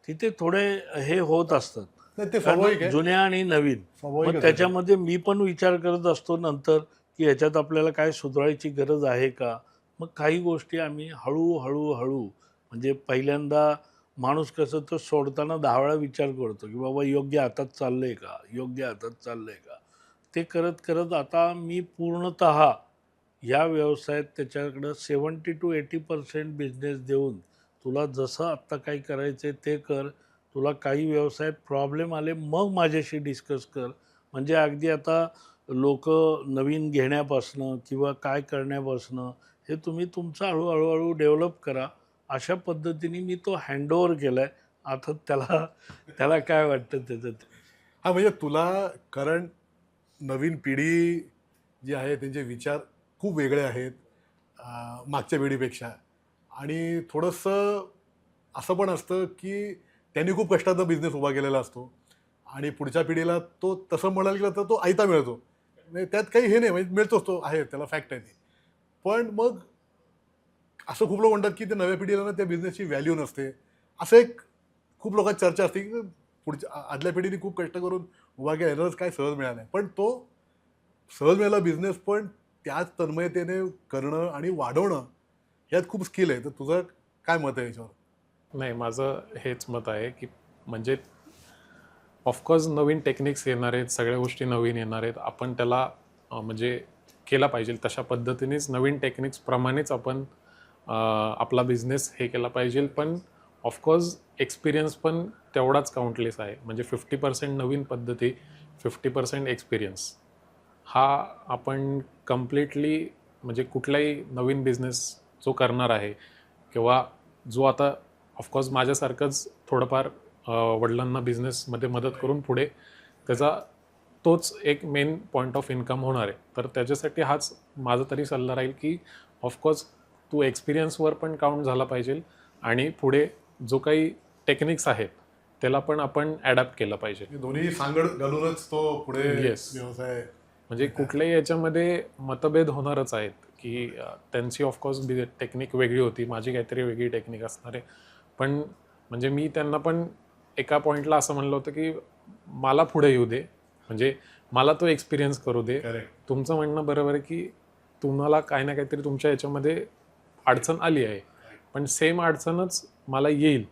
तिथे थोडे हे होत असतात, नाही, ते कारण स्वाभाविक आहे. जुन्या आणि नवीन. स्वाभाविकच मग आहे. त्याच्यामध्ये मी पण विचार करत असतो नंतर की ह्याच्यात आपल्याला काय सुधारायची गरज आहे का. मग काही गोष्टी आम्ही हळू म्हणजे पहिल्यांदा माणूस कसं तो सोडताना 10 वेळा विचार करतो की बाबा योग्य हातात चाललंय का, योग्य हातात चाललंय का. ते करत करत आता मी पूर्णतः या व्यवसायात त्याच्याकडं 70 to 80% बिझनेस देऊन, तुला जसं आत्ता काही करायचं ते कर, तुला काही व्यवसायात प्रॉब्लेम आले मग माझ्याशी डिस्कस कर. म्हणजे अगदी आता लोक नवीन घेण्यापासनं किंवा काय करण्यापासनं हे तुम्ही तुमचं हळूहळू डेव्हलप करा. अशा पद्धतीने मी तो हँडओव्हर केला आहे. आता त्याला त्याला काय वाटतं त्याच्यात. हा, म्हणजे तुला, कारण नवीन पिढी जी आहे त्यांचे विचार खूप वेगळे आहेत मागच्या पिढीपेक्षा. आणि थोडंसं असं पण असतं की त्यांनी खूप कष्टाचा बिझनेस उभा केलेला असतो आणि पुढच्या पिढीला तो तसं म्हणायला गेलं तर तो आयता मिळतो. म्हणजे त्यात काही हे नाही, म्हणजे मिळतोच, तो आहे, त्याला फॅक्ट आहे ती. पण मग असं खूप लोक म्हणतात की ते नव्या पिढीला ना त्या बिझनेसची व्हॅल्यू नसते. असं एक खूप लोकांची चर्चा असते की पुढच्या आदल्या पिढीने खूप कष्ट करून उभा केला, यालाच काय सहज मिळालं. पण तो सहज मिळाला बिझनेस, पण त्याच तन्मयतेने करणं आणि वाढवणं यात खूप स्किल आहे. तर तुझं काय मत आहे याच्यावर? नाही, माझं हेच मत आहे की म्हणजे ऑफकोर्स नवीन टेक्निक्स येणार आहेत, सगळ्या गोष्टी नवीन येणार आहेत. आपण त्याला म्हणजे केला पाहिजे तशा पद्धतीनेच, नवीन टेक्निक्स प्रमाणेच आपण आपला बिझनेस हे केला पाहिजे. पण ऑफकोर्स एक्सपिरियन्स पण तेवढाच काउंटलेस आहे. म्हणजे 50% नवीन पद्धती, 50% एक्सपिरियन्स हा आपण कम्प्लिटली, म्हणजे कुठलाही नवीन बिझनेस जो करणार आहे किंवा जो आता ऑफकोर्स माझ्यासारखंच थोडंफार वडिलांना बिझनेसमध्ये मदत करून पुढे त्याचा तोच एक मेन पॉईंट ऑफ इन्कम होणार आहे. तर त्याच्यासाठी हाच माझा तरी सल्ला राहील की ऑफकोर्स तू एक्सपिरियन्सवर पण काउंट झाला पाहिजे आणि पुढे जो काही टेक्निक्स आहेत त्याला पण आपण ॲडॅप्ट केलं पाहिजे. हे दोन्ही सांगड घालूनच तो पुढे Yes. व्यवसाय. म्हणजे कुठल्याही याच्यामध्ये मतभेद होणारच आहेत की त्यांची ऑफकोर्स टेक्निक वेगळी होती, माझी काहीतरी वेगळी टेक्निक असणार आहे. पण म्हणजे मी त्यांना पण एका पॉईंटला असं म्हणलं होतं की मला पुढे येऊ दे, म्हणजे मला तो एक्सपिरियन्स करू दे. करेक्ट. तुमचं म्हणणं बरोबर आहे की तुम्हाला काही ना काहीतरी तुमच्या याच्यामध्ये अडचण आली आहे, पण सेम अडचणच मला येईल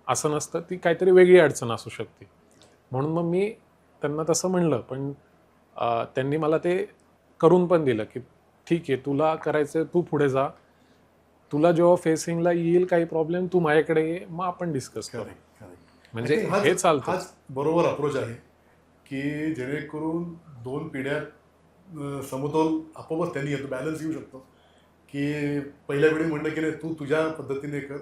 असं नसतं, ती काहीतरी वेगळी अडचण असू शकते. म्हणून मग मी त्यांना तसं म्हणलं, पण त्यांनी मला ते करून पण दिलं की ठीक आहे, तुला करायचं तू पुढे जा, तुला जेव्हा फेसिंगला येईल काही प्रॉब्लेम तू माझ्याकडे ये, मग आपण डिस्कस करू. Correct, correct. म्हणजे I think हे चालतं. हाच बरोबर अप्रोच आहे की जेणेकरून दोन पिढ्या समतोल आपोआपच त्यांनी येतो, बॅलन्स येऊ शकतो. की पहिल्या पिढी म्हणणं की नाही, तू तुझ्या पद्धतीने कर,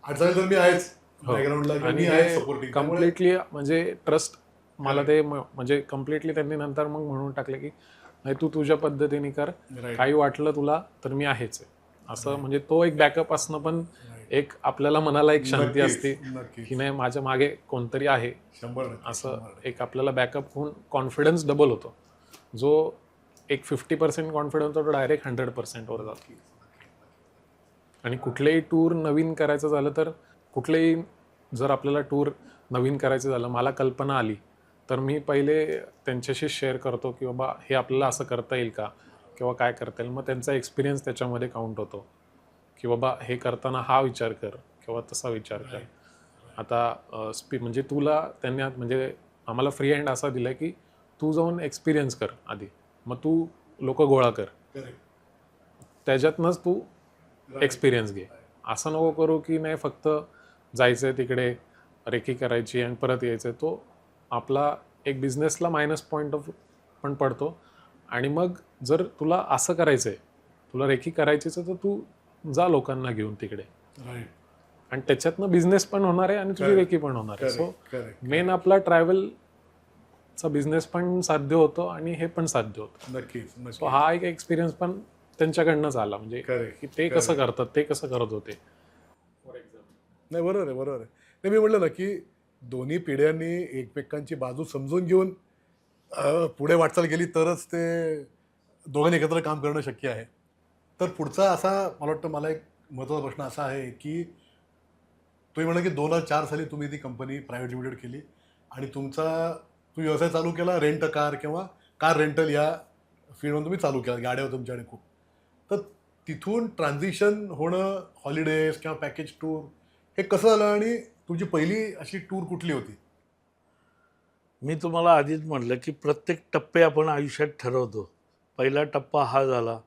अडचणी तर मी आहेच बॅकग्राऊंडला, आणि मी आहे सपोर्टिंग. कम्प्लिटली म्हणजे ट्रस्ट मला ते म्हणजे कम्प्लिटली त्यांनी नंतर मग म्हणून टाकलं की नाही, तू तुझ्या पद्धतीने कर, काही वाटलं तुला तर मी आहेच आहे असं. म्हणजे तो एक बॅकअप असणं पण एक आपल्याला मनाला एक शांती असते की नाही, माझ्या मागे कोणतरी आहे 100% असं. एक आपल्याला बॅकअप होऊन कॉन्फिडन्स डबल होतो. जो एक 50% कॉन्फिडन्स होतो, डायरेक्ट 100% वर जातो. आणि कुठलेही टूर नवीन करायचं झालं तर, कुठलेही जर आपल्याला टूर नवीन करायचं झालं, मला कल्पना आली तर मी पहिले त्यांच्याशी शेअर करतो की बाबा हे आपल्याला असं करता येईल का किंवा काय करता येईल. मग त्यांचा एक्सपिरियन्स त्याच्यामध्ये काउंट होतो की बाबा हे करताना हा विचार कर किंवा तसा विचार कर. आता म्हणजे तुला त्यांनी म्हणजे आम्हाला फ्री हँड असा दिला की तू जाऊन एक्सपिरियन्स कर आधी, मग तू लोक गोळा कर, त्याच्यातनंच तू एक्सपिरियन्स घे. असं नको करू की नाही फक्त जायचं आहे तिकडे, रेकी करायची आणि परत यायचं आहे. तो आपला एक बिझनेसला मायनस पॉईंट ऑफ पण पडतो. आणि मग जर तुला असं करायचं आहे, तुला रेकी करायचीच आहे, तर तू जा लोकांना घेऊन तिकडे, राईट. आणि त्याच्यातनं बिझनेस पण होणार आहे आणि तुझी Correct. रेकी पण होणार आहे. So correct. मेन आपला ट्रॅव्हलचा बिझनेस पण साध्य होतो आणि हे पण साध्य होतं. नक्कीच सो नक्की. हा एक एक्सपिरियन्स पण त्यांच्याकडनंच आला, म्हणजे Correct. की ते कसं करतात, ते कसं करत होते. नाही, बरोबर आहे, बरोबर आहे. नाही, मी म्हटलं ना की दोन्ही पिढ्यांनी एकमेकांची बाजू समजून घेऊन पुढे वाटचाल केली तरच ते दोघांनी एकत्र काम करणं शक्य आहे. तर पुढचा असा मला वाटतं, मला एक महत्त्वाचा प्रश्न असा आहे की तुम्ही म्हणा की 2004 साली तुम्ही ती कंपनी प्रायव्हेट लिमिटेड केली आणि तुम्ही व्यवसाय चालू केला, रेंट अ कार किंवा कार रेंटल या फील्डमध्ये तुम्ही चालू केला, गाड्या होत्या तुमच्याकडे खूप. तर तिथून ट्रान्झिशन होणं, हॉलिडेज किंवा पॅकेज टूर, हे कसं झालं आणि तुमची पहिली अशी टूर कुठली होती? मी तुम्हाला आधीच म्हटलं की प्रत्येक टप्पे आपण आयुष्यात ठरवतो. पहिला टप्पा हा झाला.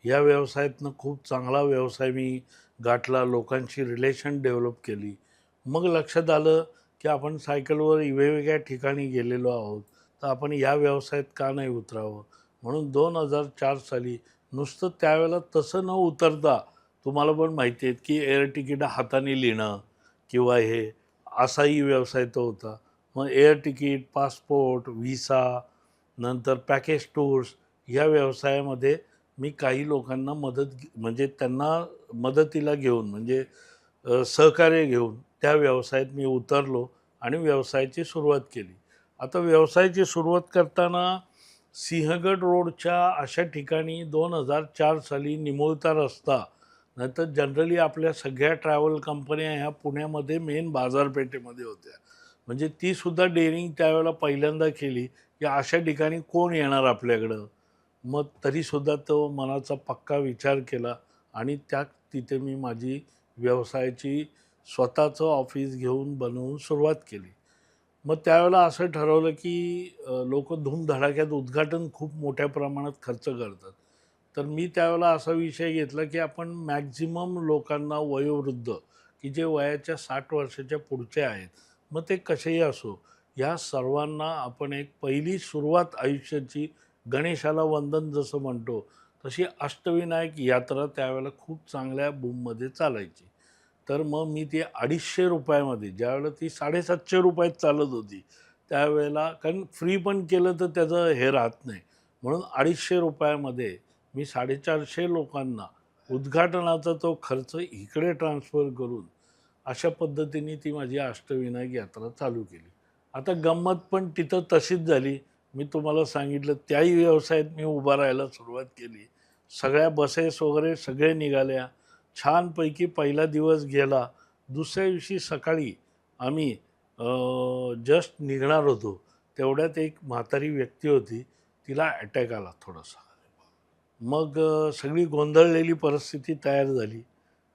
या व्यवसायातनं खूप चांगला व्यवसाय मी गाठला, लोकांची रिलेशन डेव्हलप केली. मग लक्षात आलं की आपण सायकलवर वेगवेगळ्या ठिकाणी गेलेलो आहोत, तर आपण या व्यवसायात का नाही उतरावं. म्हणून 2004 साली नुसतं त्यावेळेला तसं न उतरता, तुम्हाला पण माहिती आहे की एअर तिकीट हाताने लिहिणं किंवा हे असाही व्यवसाय तो होता. मग एअर तिकीट, पासपोर्ट, व्हिसा, नंतर पॅकेज टूर्स ह्या व्यवसायामध्ये मी काही लोकांना म्हणजे त्यांना मदतीला घेऊन, म्हणजे सहकार्य घेऊन त्या व्यवसायात मी उतरलो आणि व्यवसायाची सुरुवात केली. आता व्यवसायाची सुरुवात करताना सिंहगड रोडच्या अशा ठिकाणी 2004 साली निमुळता रस्ता, नाहीतर जनरली आपल्या सगळ्या ट्रॅव्हल कंपन्या ह्या पुण्यामध्ये मेन बाजारपेठेमध्ये होत्या. म्हणजे तीसुद्धा डेअरिंग त्यावेळेला पहिल्यांदा केली की अशा ठिकाणी कोण येणार आपल्याकडं. मग तरीसुद्धा तो मनाचा पक्का विचार केला आणि तिथे मी माझी व्यवसायाची स्वतःचं ऑफिस घेऊन बनवून सुरुवात केली. मग त्यावेळेला असं ठरवलं की लोक धूमधडाक्यात उद्घाटन खूप मोठ्या प्रमाणात खर्च करतात. तर मी त्यावेळेला असा विषय घेतला की आपण मॅक्झिमम लोकांना, वयोवृद्ध की जे वयाच्या 60 वर्षाच्या पुढचे आहेत, मग ते कसेही असो, या सर्वांना आपण एक पहिली सुरुवात आयुष्याची, गणेशाला वंदन जसं म्हणतो तशी अष्टविनायक यात्रा त्यावेळेला खूप चांगल्या बूममध्ये चालायची. तर मग मी ती ₹250 ज्यावेळेला ती ₹750 चालत होती, त्यावेळेला, कारण फ्री पण केलं तर त्याचं हे राहत नाही, म्हणून ₹250 मी 450 लोकांना उद्घाटनाचा तो खर्च इकडे ट्रान्सफर करून अशा पद्धतीने ती माझी अष्टविनायक यात्रा चालू केली. आता गंमत पण तिथं तशीच झाली. मी तुम्हाला सांगितलं त्याही व्यवसायात मी उभा राहायला सुरुवात केली. सगळ्या बसेस वगैरे सगळे निघाल्या. छानपैकी पहिला दिवस गेला. दुसऱ्या दिवशी सकाळी आम्ही जस्ट निघणार होतो, तेवढ्यात एक म्हातारी व्यक्ती होती, तिला अटॅक आला थोडासा. मग सगळी गोंधळलेली परिस्थिती तयार झाली.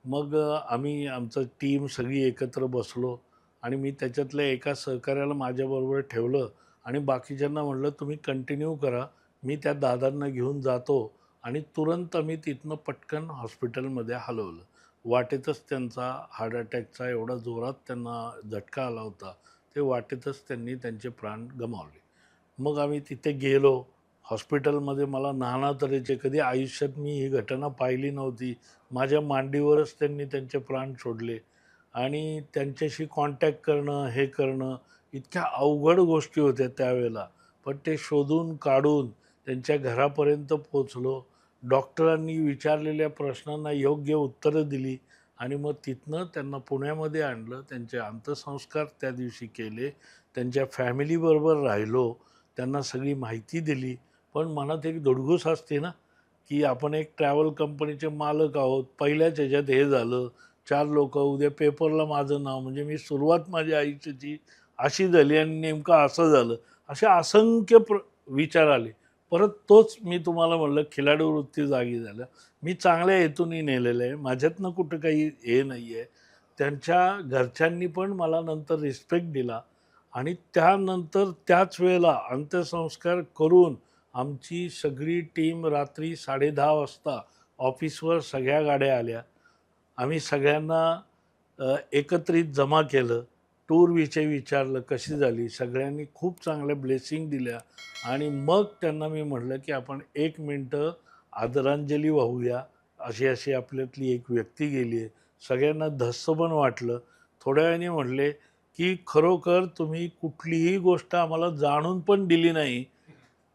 मग आम्ही आमचं टीम सगळी एकत्र बसलो आणि मी त्याच्यातल्या एका सहकार्याला माझ्याबरोबर ठेवलं आणि बाकीच्यांना म्हटलं तुम्ही कंटिन्यू करा, मी त्या दादांना घेऊन जातो. आणि तुरंत आम्ही तिथनं पटकन हॉस्पिटलमध्ये हलवलं. वाटेतच त्यांचा हार्ट अटॅकचा एवढा जोरात त्यांना झटका आला होता, ते वाटेतच त्यांनी त्यांचे प्राण गमावले. मग आम्ही तिथे गेलो. हॉस्पिटलमध्ये मला नाना तऱ्हेचे, कधी आयुष्यात मी ही घटना पाहिली नव्हती, माझ्या मांडीवरच त्यांनी त्यांचे प्राण सोडले. आणि त्यांच्याशी कॉन्टॅक्ट करणं, हे करणं, इतक्या अवघड गोष्टी होत्या त्यावेळेला. पण ते शोधून काढून त्यांच्या घरापर्यंत पोचलो. डॉक्टरांनी विचारलेल्या प्रश्नांना योग्य उत्तरं दिली आणि मग तिथनं त्यांना पुण्यामध्ये आणलं. त्यांचे अंत्यसंस्कार त्या दिवशी केले. त्यांच्या फॅमिलीबरोबर राहिलो. त्यांना सगळी माहिती दिली. पण मनात एक धुडगूस असते ना, की आपण एक ट्रॅव्हल कंपनीचे मालक आहोत. पहिल्याच ह्याच्यात हे झालं, 4 लोक, उद्या पेपरला माझं नाव, म्हणजे मी सुरुवात माझ्या आयुष्याची अशी झाली आणि नेमकं असं झालं. असे असंख्य विचार आले. परत तोच मी तुम्हाला म्हटलं, खिलाडू वृत्ती जागी झालं. मी चांगल्या हेतूने नेलेलं आहे, माझ्यातनं कुठं काही हे नाही आहे. त्यांच्या घरच्यांनी पण मला नंतर रिस्पेक्ट दिला आणि त्यानंतर त्याच वेळेला अंत्यसंस्कार करून आमची सगळी टीम रात्री 10:30 वाजता ऑफिसवर सगळ्या गाड्या आल्या. आम्ही सगळ्यांना एकत्रित जमा केलं. टूरविषयी विचारलं, कशी झाली. सगळ्यांनी खूप चांगल्या ब्लेसिंग दिल्या आणि मग त्यांना मी म्हटलं की आपण 1 मिनटं आदरांजली वाहूया. अशी अशी आपल्यातली एक व्यक्ती गेली आहे. सगळ्यांना धस्स पण वाटलं. थोड्या वेळाने म्हटले की खरोखर तुम्ही कुठलीही गोष्ट आम्हाला जाणून पण दिली नाही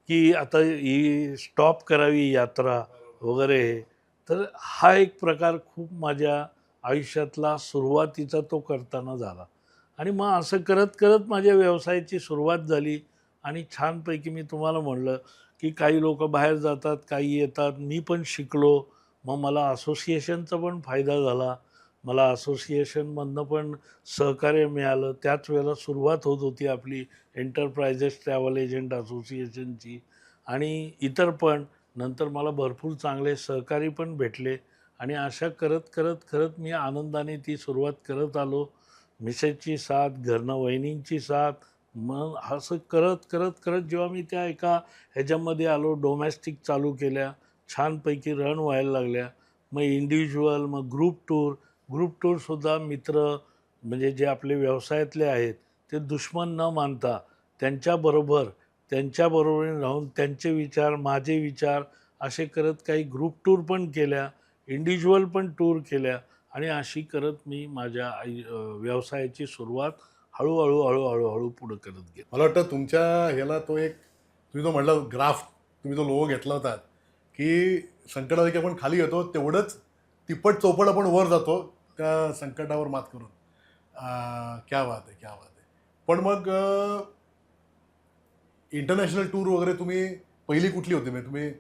की आता ही स्टॉप करावी यात्रा वगैरे. तर हा एक प्रकार खूप माझ्या आयुष्यातला सुरुवातीचा तो करताना झाला. आणि मग असं करत करत माझ्या व्यवसायाची सुरुवात झाली आणि छानपैकी मी तुम्हाला म्हणलं की काही लोक बाहेर जातात, काही येतात. मी पण शिकलो. मग मला असोसिएशनचा पण फायदा झाला. मला असोसिएशनमधनं पण सहकार्य मिळालं. त्याच वेळेला सुरुवात होत होती आपली एंटरप्राइजेस ट्रॅव्हल एजंट असोसिएशनची आणि इतर पण. नंतर मला भरपूर चांगले सहकारी पण भेटले आणि अशा करत करत करत मी आनंदाने ती सुरुवात करत आलो. मिसेसची साथ, घरनं वहिनींची साथ. मग असं करत करत करत जेव्हा मी त्या एका ह्याच्यामध्ये आलो, डोमेस्टिक चालू केल्या, छानपैकी रन व्हायला लागल्या. मग इंडिव्हिज्युअल, मग ग्रुप टूरसुद्धा मित्र म्हणजे जे आपले व्यवसायातले आहेत ते दुश्मन न मानता त्यांच्याबरोबरीने राहून त्यांचे विचार, माझे विचार असे करत काही ग्रुप टूर पण केल्या, इंडिव्हिज्युअल पण टूर केल्या आणि अशी करत मी माझ्या व्यवसायाची सुरुवात हळूहळू पुढं करत गेलो. मला वाटतं तुमच्या ह्याला तो एक तुम्ही जो म्हटलं ग्राफ, तुम्ही जो लोगो घेतला होता की संकटात की आपण खाली येतो तेवढंच तिप्पट चौपट आपण वर जातो त्या संकटावर मात करून. क्या बात आहे, क्या बात आहे. पण मग इंटरनॅशनल टूर वगैरे तुम्ही पहिली कुठली होती? म्हणजे तुम्ही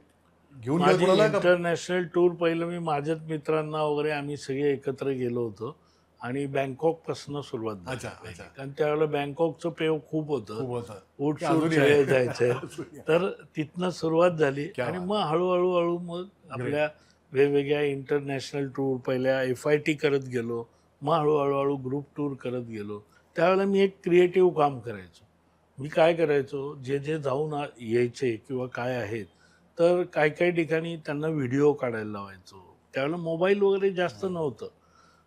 घेऊन गेला माझी कोणाला का? इंटरनॅशनल टूर पहिलं मी माझ्याच मित्रांना वगैरे आम्ही सगळे एकत्र गेलो होतो आणि बँकॉकपासून सुरुवात झाली. अच्छा, अच्छा. कारण त्यावेळेला बँकॉकचं पेव खूप होतं. खूप होतं. ऊट ते सूट अजूनही सगळे आहे. जायचे. अजूनही आहे. तर तिथनं सुरुवात झाली क्या आणि बात. मग हळूहळू मग आपल्या वेगवेगळ्या इंटरनॅशनल टूर, पहिल्या FIT करत गेलो. मग हळूहळू ग्रुप टूर करत गेलो. त्यावेळेला मी एक क्रिएटिव्ह काम करायचो. मी काय करायचो, जे जे जाऊन यायचे किंवा काय आहेत, तर काही काही ठिकाणी त्यांना व्हिडिओ काढायला लावायचो. त्यावेळेला मोबाईल वगैरे जास्त नव्हतं.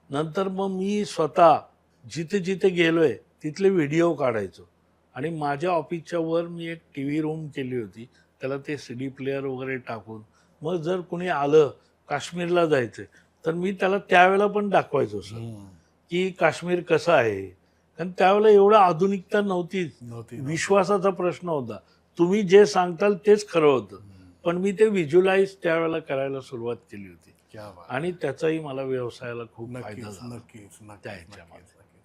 नंतर मग मी स्वतः जिथे जिथे गेलोय तिथले व्हिडिओ काढायचो आणि माझ्या ऑफिसच्या वर मी एक TV रूम केली होती. त्याला ते CD प्लेअर वगैरे टाकून मग जर कुणी आलं काश्मीरला जायचं तर मी त्याला त्यावेळेला पण दाखवायचो सर की काश्मीर कसं आहे. कारण त्यावेळेला एवढं आधुनिकता नव्हती. नव्हती. विश्वासाचा प्रश्न होता. तुम्ही जे सांगताल तेच खरं होतं. पण मी ते व्हिज्युअलाइज त्यावेळेला करायला सुरुवात केली होती क्या बात. आणि त्याचाही मला व्यवसायाला खूप फायदा नक्कीच झाला. नक्कीच त्या नक्कीच ह्याच्यामध्ये. नक्कीच नक्कीच.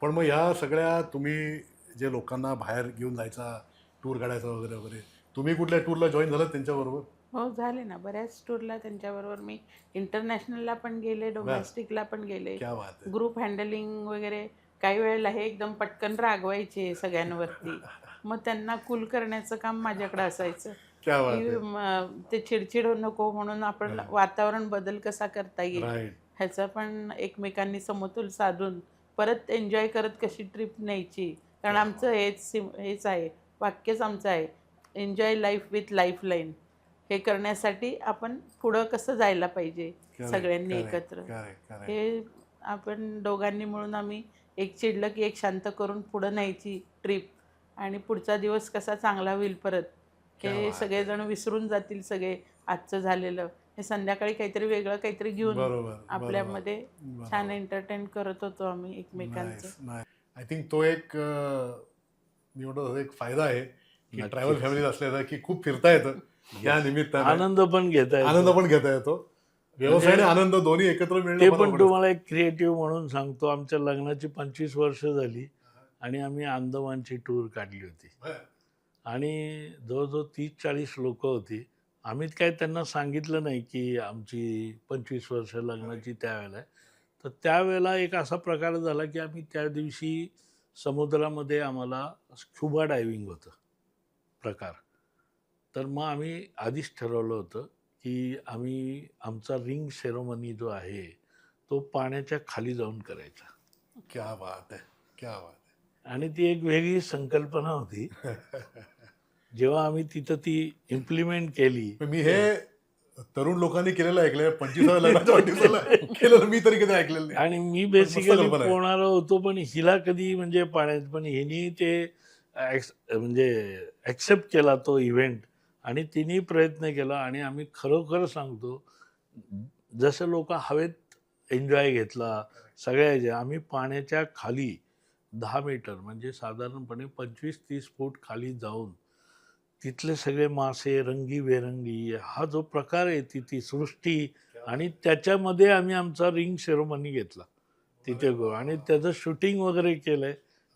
पण मग ह्या सगळ्या तुम्ही जे लोकांना बाहेर घेऊन जायचा, टूर काढायचा वगैरे वगैरे, तुम्ही कुठल्या टूरला जॉईन झालात त्यांच्याबरोबर? हो झाले ना, बऱ्याच टूरला त्यांच्याबरोबर मी इंटरनॅशनलला पण गेले, डोमेस्टिकला पण गेले. क्या बात आहे. ग्रुप हँडलिंग वगैरे. काही वेळेला हे एकदम पटकन रागवायचे सगळ्यांवरती. मग त्यांना कूल करण्याचं काम माझ्याकडे असायचं क्या बात की आहे. ते चिडचिड नको म्हणून आपण वातावरण बदल कसा करता येईल राईट. ह्याचा पण एकमेकांनी समतोल साधून परत एन्जॉय करत कशी ट्रिप न्यायची. कारण आमचं हेच आहे, वाक्यच आमचं आहे, एन्जॉय लाईफ विथ लाईफलाईन. हे करण्यासाठी आपण पुढं कसं जायला पाहिजे सगळ्यांनी एकत्र. हे आपण दोघांनी मिळून आम्ही एक चिडलं की एक शांत करून पुढं न्यायची ट्रिप आणि पुढचा दिवस कसा चांगला होईल परत हे सगळेजण विसरून जातील. सगळे आजचं झालेलं हे संध्याकाळी काहीतरी वेगळं काहीतरी घेऊन बरोबर. आपल्यामध्ये छान एंटरटेन करत होतो आम्ही एकमेकांचं. आय थिंक तो एक मी म्हणतो एक फायदा आहे की नक्कीच. ट्रॅव्हल फॅमिली असल्याचा की खूप फिरता येतं या निमित्ताने. आनंद पण घेता येतो. आनंद पण घेता येतो. व्यवसाय आणि आनंद दोन्ही एकत्र मिळणं ते फार पण अवघड तुम्हाला एक क्रिएटिव्ह म्हणून सांगतो. आमच्या लग्नाची 25 वर्ष झाली आणि आम्ही अंदमानची टूर काढली होती असतं. आणि जवळजवळ 30-40 लोक होती. आम्ही काय त्यांना सांगितलं नाही की आमची 25 वर्ष लग्नाची त्यावेळेला आहे. तर त्यावेळेला एक असा प्रकार झाला की आम्ही त्या दिवशी समुद्रामध्ये आम्हाला स्क्युबा डायव्हिंग होतं प्रकार. तर मग आम्ही आधीच ठरवलं होतं की आम्ही आमचा रिंग सेरेमनी जो आहे तो पाण्याच्या खाली जाऊन करायचा. क्या बात आहे, क्या बात आणि ती एक वेगळी संकल्पना होती. जेव्हा आम्ही तिथं ती इम्प्लिमेंट केली, पण मी हे तरुण लोकांनी केलेलं ऐकलंय, 25व्या लग्नाच्या वाढदिवसाला केलेलं मी तरी कधी ऐकलेलं नाही. आणि मी मस्त बेसिकली कल्पना आहे. पोहणारा होतो, पण हिला कधी म्हणजे पाण्यात, पण हिनी ते म्हणजे ॲक्सेप्ट केला तो इव्हेंट आणि तिने प्रयत्न केला आणि आम्ही खरोखर सांगतो, जसं लोक हवेत एन्जॉय घेतला सगळ्याचे, आम्ही पाण्याच्या खाली 10 मीटर म्हणजे साधारणपणे 25-30 फूट खाली जाऊन तिथले सगळे मासे रंगीबेरंगी, हा जो प्रकार आहे ती सृष्टी, आणि त्याच्यामध्ये आम्ही आमचा रिंग सेरेमनी घेतला तिथे आणि त्याचं शूटिंग वगैरे केलंय,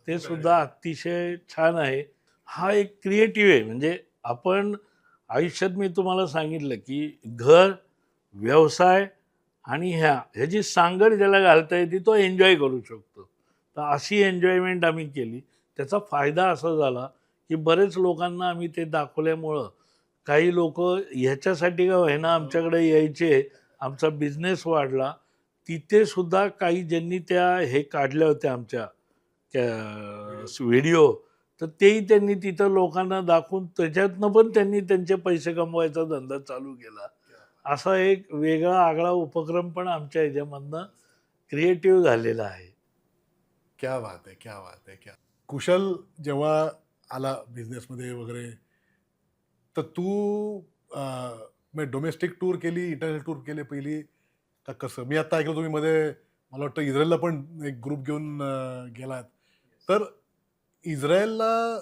ते सुद्धा अतिशय छान आहे. हा एक क्रिएटिव्ह आहे. म्हणजे आपण आयुष्यात, मी तुम्हाला सांगितलं की घर, व्यवसाय आणि ह्याची सांगड ज्याला घालता येते तो एन्जॉय करू शकतो. तर अशी एन्जॉयमेंट आम्ही केली. त्याचा फायदा असा झाला की बरेच लोकांना आम्ही ते दाखवल्यामुळं काही लोक ह्याच्यासाठी का होईना आमच्याकडे यायचे, आमचा बिझनेस वाढला. तिथे सुद्धा काही ज्यांनी त्या हे काढल्या होत्या आमच्या त्या व्हिडिओ, तर तेही त्यांनी तिथं लोकांना दाखवून त्याच्यातनं पण त्यांनी त्यांचे पैसे कमवायचा धंदा चालू केला. असा एक वेगळा आगळा उपक्रम पण आमच्या ह्याच्यामधनं क्रिएटिव्ह झालेला आहे. क्या बात है, क्या बात है, क्या. कुशल जेव्हा आला बिझनेसमध्ये वगैरे, तर तू डोमेस्टिक टूर केली, इंटरनॅशनल टूर केली पहिली का कसं? मी आता ऐकलं तुम्ही मध्ये मला वाटतं इस्रायलला पण एक ग्रुप घेऊन गेलात. तर इस्रायलला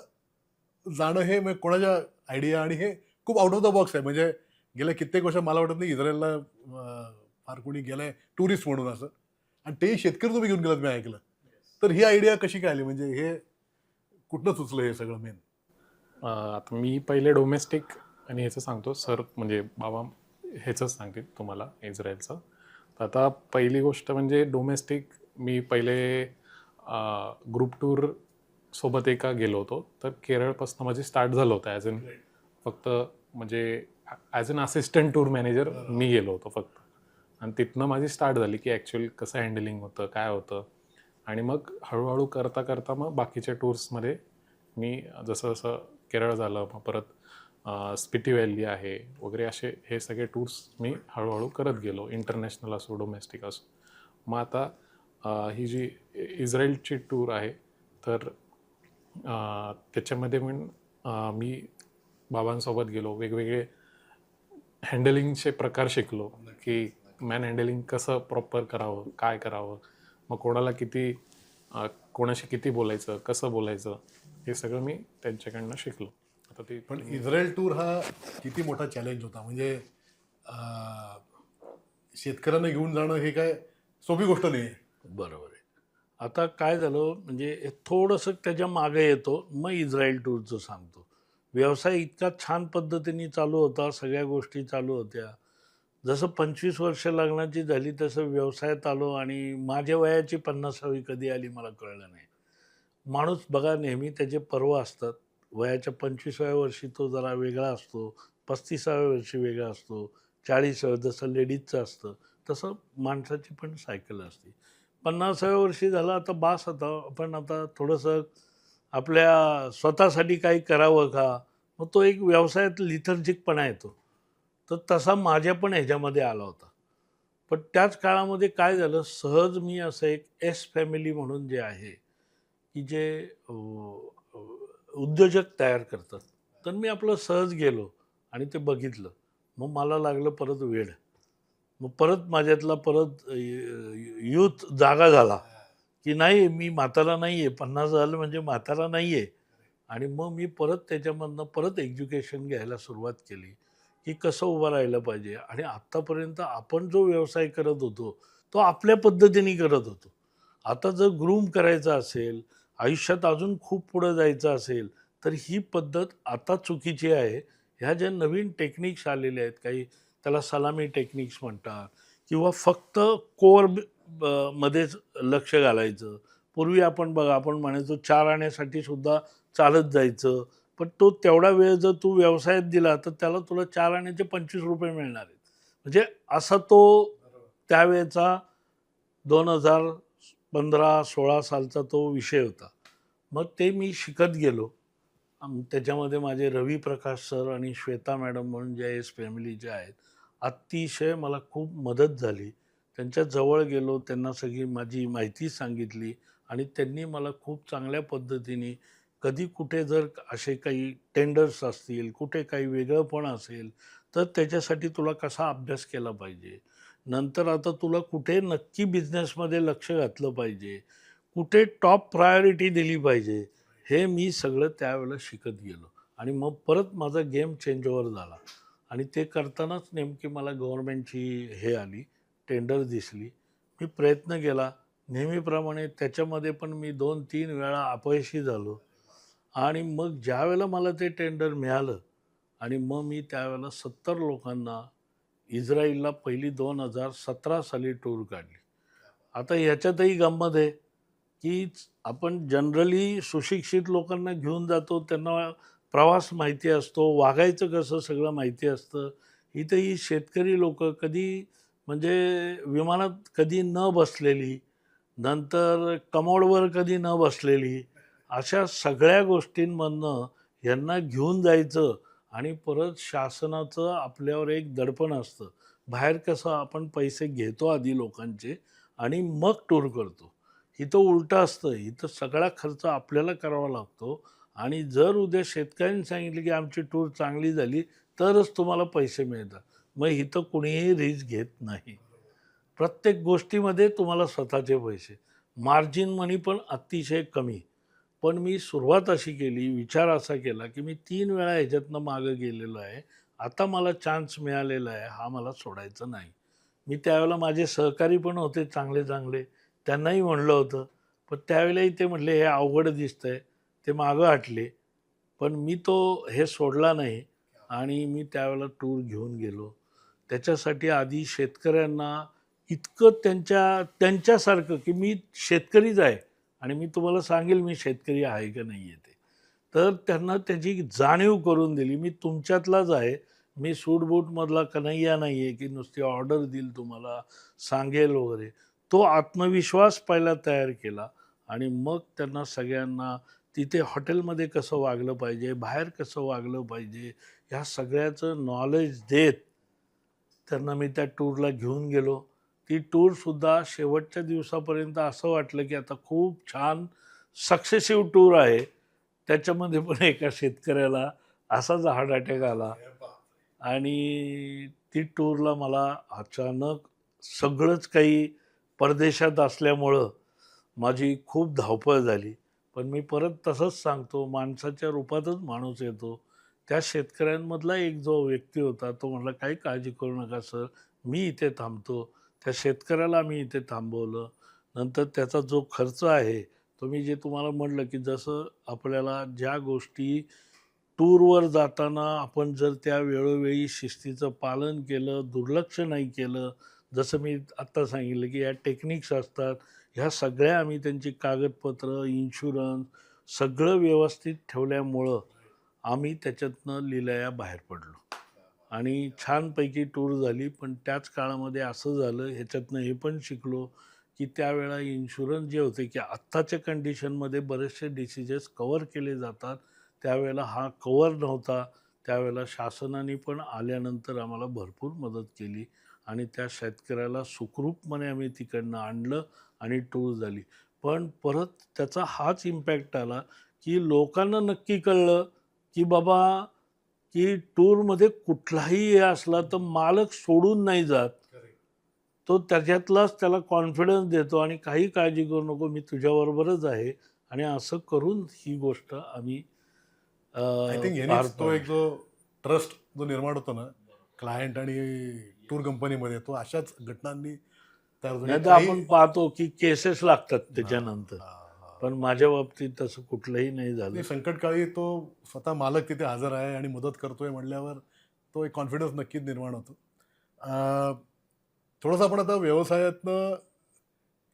जाणं हे म्हणजे कोणाच्या आयडिया, आणि हे खूप आउट ऑफ द बॉक्स आहे. म्हणजे गेल्या कित्येक वर्ष मला वाटत नाही इस्रायलला फार कोणी गेलंय टुरिस्ट म्हणून असं, आणि ते शेतकरी तुम्ही घेऊन गेलात मी ऐकलं. तर ही आयडिया कशी काय आली? म्हणजे हे कुठनं सुचलं हे सगळं मेन? आता मी पहिले डोमेस्टिक आणि ह्याचं सांगतो सर, म्हणजे बाबा ह्याचंच सांगतील तुम्हाला इस्रायलचं. तर आता पहिली गोष्ट म्हणजे डोमेस्टिक, मी पहिले ग्रुप टूर सोबत एका गेलो होतो. तर केरळपासून माझी स्टार्ट झालं होतं ॲज इन, फक्त म्हणजे as an assistant tour manager मी गेलो होतो फक्त. आणि तिथनं माझी स्टार्ट झाली की ॲक्च्युअली कसं हँडलिंग होतं, काय होतं. आणि मग हळूहळू करता करता मग बाकीच्या टूर्समध्ये मी जसं जसं केरळ झालं, मग परत स्पिटी व्हॅली आहे वगैरे, असे हे सगळे टूर्स मी हळूहळू करत गेलो, इंटरनॅशनल असो डोमेस्टिक असो. मग आता ही जी इस्रायलची टूर आहे, तर त्याच्यामध्ये पण मी बाबांसोबत गेलो, वेगवेगळे हँडलिंगचे प्रकार शिकलो की मॅन हँडलिंग कसं प्रॉपर करावं, काय करावं, मग कोणाला किती कोणाशी किती बोलायचं, कसं बोलायचं, हे सगळं मी त्यांच्याकडनं शिकलो. आता ते पण इस्रायल टूर हा किती मोठा चॅलेंज होता. म्हणजे शेतकऱ्यांना घेऊन जाणं हे काय सोपी गोष्ट नाही आहे. बरोबर आहे. आता काय झालं म्हणजे थोडंसं त्याच्या मागे येतो, मग इस्रायल टूरचं सांगतो. व्यवसाय इतका छान पद्धतीने चालू होता, सगळ्या गोष्टी चालू होत्या. जसं 25 वर्ष लग्नाची झाली तसं व्यवसायात आलो आणि माझ्या वयाची 50वी कधी आली मला कळलं नाही. माणूस बघा नेहमी त्याचे पर्व असतात. वयाच्या 25व्या वर्षी तो जरा वेगळा असतो, 35व्या वर्षी वेगळा असतो, 40व्या जसं लेडीजचं असतं तसं माणसाची पण सायकल असते. 50व्या वर्षी झालं आता बास, आता आपण आता थोडंसं आपल्या स्वतःसाठी काही करावं का, मग तो एक व्यवसायात लिथर्जिकपणा येतो. तर तसा माझ्या पण ह्याच्यामध्ये आला होता. पण त्याच काळामध्ये काय झालं, सहज मी असं एक एस फॅमिली म्हणून जे आहे की जे उद्योजक तयार करतात, तर मी आपलं सहज गेलो आणि ते बघितलं. मग मला लागलं परत वेड. मग परत माझ्यातला परत यूथ जागा झाला की नाही, मी म्हातारा नाही आहे, 50 झालं म्हणजे म्हातारा नाही आहे. आणि मग मी परत त्याच्यामधनं परत एज्युकेशन घ्यायला सुरुवात केली की कसं उभं राहिलं पाहिजे. आणि आत्तापर्यंत आपण जो व्यवसाय करत होतो तो आपल्या पद्धतीने करत होतो. आता जर ग्रूम करायचं असेल, आयुष्यात अजून खूप पुढं जायचं असेल, तर ही पद्धत आता चुकीची आहे. ह्या ज्या नवीन टेक्निक्स आलेल्या आहेत, काही त्याला सलामी टेक्निक्स म्हणतात, किंवा फक्त कोर मध्येच लक्ष घालायचं. पूर्वी आपण बघा, आपण म्हणायचो 4 आण्यासाठी सुद्धा चालत जायचं, पण तो तेवढा वेळ जर तू व्यवसायात दिला तर त्याला तुला 4 आण्याचे 25 रुपये मिळणार आहेत. म्हणजे असा तो त्यावेळेचा 2015-16 सालचा तो विषय होता. मग ते मी शिकत गेलो त्याच्यामध्ये माझे रवी प्रकाश सर आणि श्वेता मॅडम म्हणून ज्या एस फॅमिलीच्या आहेत, अतिशय मला खूप मदत झाली. त्यांच्या जवळ गेलो, त्यांना सगळी माझी माहिती सांगितली आणि त्यांनी मला खूप चांगल्या पद्धतीने कधी कुठे जर असे काही टेंडर्स असतील, कुठे काही वेगळंपण असेल, तर त्याच्यासाठी तुला कसा अभ्यास केला पाहिजे. नंतर आता तुला कुठे नक्की बिझनेसमध्ये लक्ष घातलं पाहिजे, कुठे टॉप प्रायोरिटी दिली पाहिजे, हे मी सगळं त्यावेळेला शिकत गेलो आणि मग परत माझा गेम चेंज ओव्हर झाला आणि ते करतानाच नेमकी मला गव्हर्नमेंटची हे आली, टेंडर दिसली. मी प्रयत्न केला नेहमीप्रमाणे, त्याच्यामध्ये पण मी 2-3 वेळा अपयशी झालो आणि मग ज्यावेळेला मला ते टेंडर मिळालं आणि मग मी त्यावेळेला 70 लोकांना इस्राईलला पहिली 2017 साली टूर काढली. आता ह्याच्यातही गंमत आहे की आपण जनरली सुशिक्षित लोकांना घेऊन जातो, त्यांना प्रवास माहिती असतो, वागायचं कसं सगळं माहिती असतं. इथं ही शेतकरी लोकं कधी म्हणजे विमानात कधी न बसलेली, नंतर कमोडवर कधी न बसलेली, अशा सगळ्या गोष्टींमधनं यांना घेऊन जायचं आणि परत शासनाचं आपल्यावर एक दडपण असतं. बाहेर कसं आपण पैसे घेतो आधी लोकांचे आणि मग टूर करतो. इथं उलटं असतं. इथं सगळा खर्च आपल्याला करावा लागतो आणि जर उद्या शेतकऱ्यांनी सांगितलं की आमची टूर चांगली झाली तरच तुम्हाला पैसे मिळतात. मग इथं कुणीही रिस्क घेत नाही. प्रत्येक गोष्टीमध्ये तुम्हाला स्वतःचे पैसे. मार्जिन मनी पण अतिशय कमी. पण मी सुरुवात अशी केली, विचार असा केला की मी 3 वेळा ह्याच्यातनं मागं गेलेलो आहे. आता मला चान्स मिळालेला आहे, हा मला सोडायचा नाही. मी त्यावेळेला माझे सहकारी पण होते चांगले-चांगले. त्यांनाही म्हणलं होतं. पण त्यावेळेलाही ते म्हटले, "हे अवघड दिसतंय." ते मागं हटले. पण मी तो हे सोडला नाही आणि मी त्यावेळेला टूर घेऊन गेलो. त्याच्यासाठी आधी शेतकऱ्यांना इतकं त्यांच्यासारखं की मी शेतकरीच आहे आणि मी तुम्हाला सांगेल मी शेतकरी आहे का नाही आहे ते. तर त्यांना त्याची जाणीव करून दिली. मी तुमच्यातलाच आहे. मी सूट-बूटमधला कन्हैया नाही आहे की नुसती ऑर्डर देईल तुम्हाला, सांगेल वगैरे. तो आत्मविश्वास पहिला तयार केला आणि मग त्यांना सगळ्यांना तिथे हॉटेलमध्ये कसं वागलं पाहिजे, बाहेर कसं वागलं पाहिजे, ह्या सगळ्याचं नॉलेज देत त्यांना मी त्या टूरला घेऊन गेलो. ती टूरसुद्धा शेवटच्या दिवसापर्यंत असं वाटलं की आता खूप छान सक्सेसिव्ह टूर आहे. त्याच्यामध्ये पण एका शेतकऱ्याला असाच हार्ट अटॅक आला आणि ती टूरला मला अचानक सगळंच काही परदेशात असल्यामुळं माझी खूप धावपळ झाली. पण मी परत तसंच सांगतो, माणसाच्या रूपातच माणूस येतो. त्या शेतकऱ्यांमधला एक जो व्यक्ती होता, तो म्हटला, "काही काळजी करू नका सर, मी इथे थांबतो." त्या शेतकऱ्याला मी इथे थांबवलं. नंतर त्याचा जो खर्च आहे, तो मी जे तुम्हाला म्हटलं, की जसं आपल्याला ज्या गोष्टी टूरवर जाताना आपण जर त्या वेळोवेळी शिस्तीचं पालन केलं, दुर्लक्ष नाही केलं, जसं मी आत्ता सांगितलं, की या टेक्निक्स असतात, ह्या सगळ्या आम्ही त्यांची कागदपत्र, इन्शुरन्स सगळं व्यवस्थित ठेवल्यामुळं आम्ही त्याच्यातनं लिलाया बाहेर पडलो आणि छानपैकी टूर झाली. पण त्याच काळामध्ये असं झालं, ह्याच्यातनं हे पण शिकलो, की त्यावेळेला इन्शुरन्स जे होते, की आत्ताच्या कंडिशनमध्ये बरेचसे डिसीजेस कव्हर केले जातात. त्यावेळेला हा कव्हर नव्हता. त्यावेळेला शासनाने पण आल्यानंतर आम्हाला भरपूर मदत केली आणि त्या शेतकऱ्याला सुखरूपपणे आम्ही तिकडनं आणलं आणि टूर झाली. पण परत त्याचा हाच इम्पॅक्ट आला, की लोकांना नक्की कळलं, की बाबा की टूरमध्ये कुठलाही हे असला तर मालक सोडून नाही जात. तो त्याच्यातलाच त्याला कॉन्फिडन्स देतो आणि काही काळजी करू नको, मी तुझ्याबरोबरच आहे आणि असं करून ही गोष्ट आम्ही आय थिंक पार ह्यानीच तो पाडली. एक जो ट्रस्ट जो निर्माण होतो ना क्लायंट आणि टूर कंपनीमध्ये, तो अशाच घटनांनी तयार होतो. नाहीतर काही आपण पाहतो की केसेस लागतात त्याच्यानंतर. हां, हां. पण माझ्या बाबतीत तसं कुठलंही नाही झालं. आणि संकटकाळी तो स्वतः मालक तिथे हजर आहे आणि मदत करतोय म्हणल्यावर तो एक कॉन्फिडन्स नक्कीच निर्माण होतो. थोडंसं आपण आता व्यवसायातनं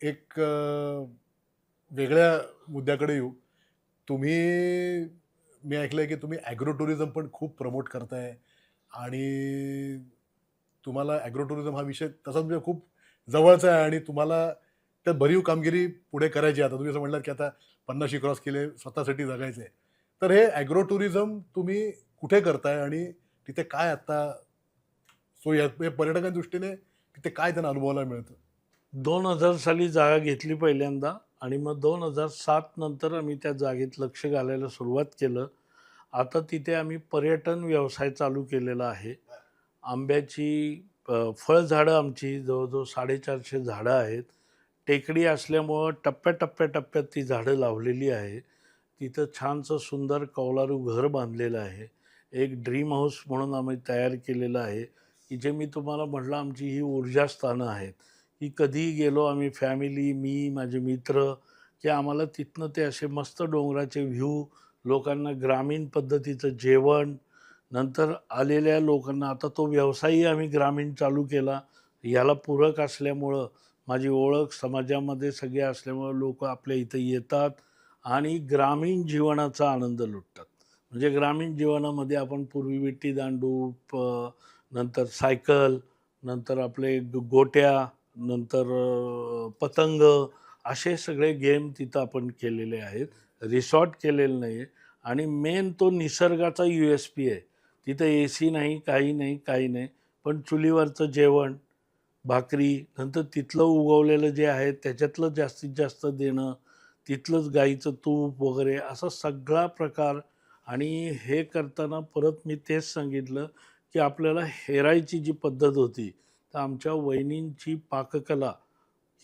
एक वेगळ्या मुद्द्याकडे येऊ. तुम्ही मी ऐकलंय की तुम्ही ॲग्रो टुरिझम पण खूप प्रमोट करताय आणि तुम्हाला ॲग्रो टुरिझम हा विषय तसा म्हणजे खूप जवळचा आहे आणि तुम्हाला त्यात भरीव कामगिरी पुढे करायची आहे. आता तुम्ही असं म्हणलात की आता 50शी क्रॉस केले, स्वतःसाठी जगायचं आहे. तर हे ॲग्रो टुरिझम तुम्ही कुठे करताय आणि तिथे काय आता हे पर्यटकांच्या दृष्टीने तिथे काय त्यांना अनुभवायला मिळतं? 2000 साली जागा घेतली पहिल्यांदा आणि मग 2007 नंतर आम्ही त्या जागेत लक्ष घालायला सुरुवात केलं. आता तिथे आम्ही पर्यटन व्यवसाय चालू केलेला आहे. आंब्याची फळझाडं आमची जवळजवळ 450 झाडं आहेत. टेकडी असल्यामुळं टप्प्यात ती झाडं लावलेली आहे. तिथं छानसं सुंदर कौलारू घर बांधलेलं आहे. एक ड्रीम हाऊस म्हणून आम्ही तयार केलेलं आहे, की जे मी तुम्हाला म्हटलं आमची ही ऊर्जास्थानं आहेत, की कधीही गेलो आम्ही फॅमिली, मी, माझे मित्र, की आम्हाला तिथनं ते असे मस्त डोंगराचे व्ह्यू, लोकांना ग्रामीण पद्धतीचं जेवण, नंतर आलेल्या लोकांना आता तो व्यवसायही आम्ही ग्रामीण चालू केला. याला पूरक असल्यामुळं माझी ओळख समाजामध्ये सगळे असल्यामुळं लोकं आपल्या इथं येतात आणि ग्रामीण जीवनाचा आनंद लुटतात. म्हणजे ग्रामीण जीवनामध्ये आपण पूर्वी विटी दांडू, नंतर सायकल, नंतर आपले गोट्या, नंतर पतंग असे सगळे गेम तिथं आपण केलेले आहेत. रिसॉर्ट केलेलं नाही आहे आणि मेन तो निसर्गाचा USP आहे. तिथं AC नाही, काही नाही. पण चुलीवरचं जेवण, भाकरी, नंतर तिथलं उगवलेलं जे आहे त्याच्यातलं जास्तीत जास्त देणं, तिथलंच गाईचं तूप वगैरे असा सगळा प्रकार. आणि हे करताना परत मी तेच सांगितलं, की आपल्याला हेरायची जी पद्धत होती, तर आमच्या वहिनींची पाककला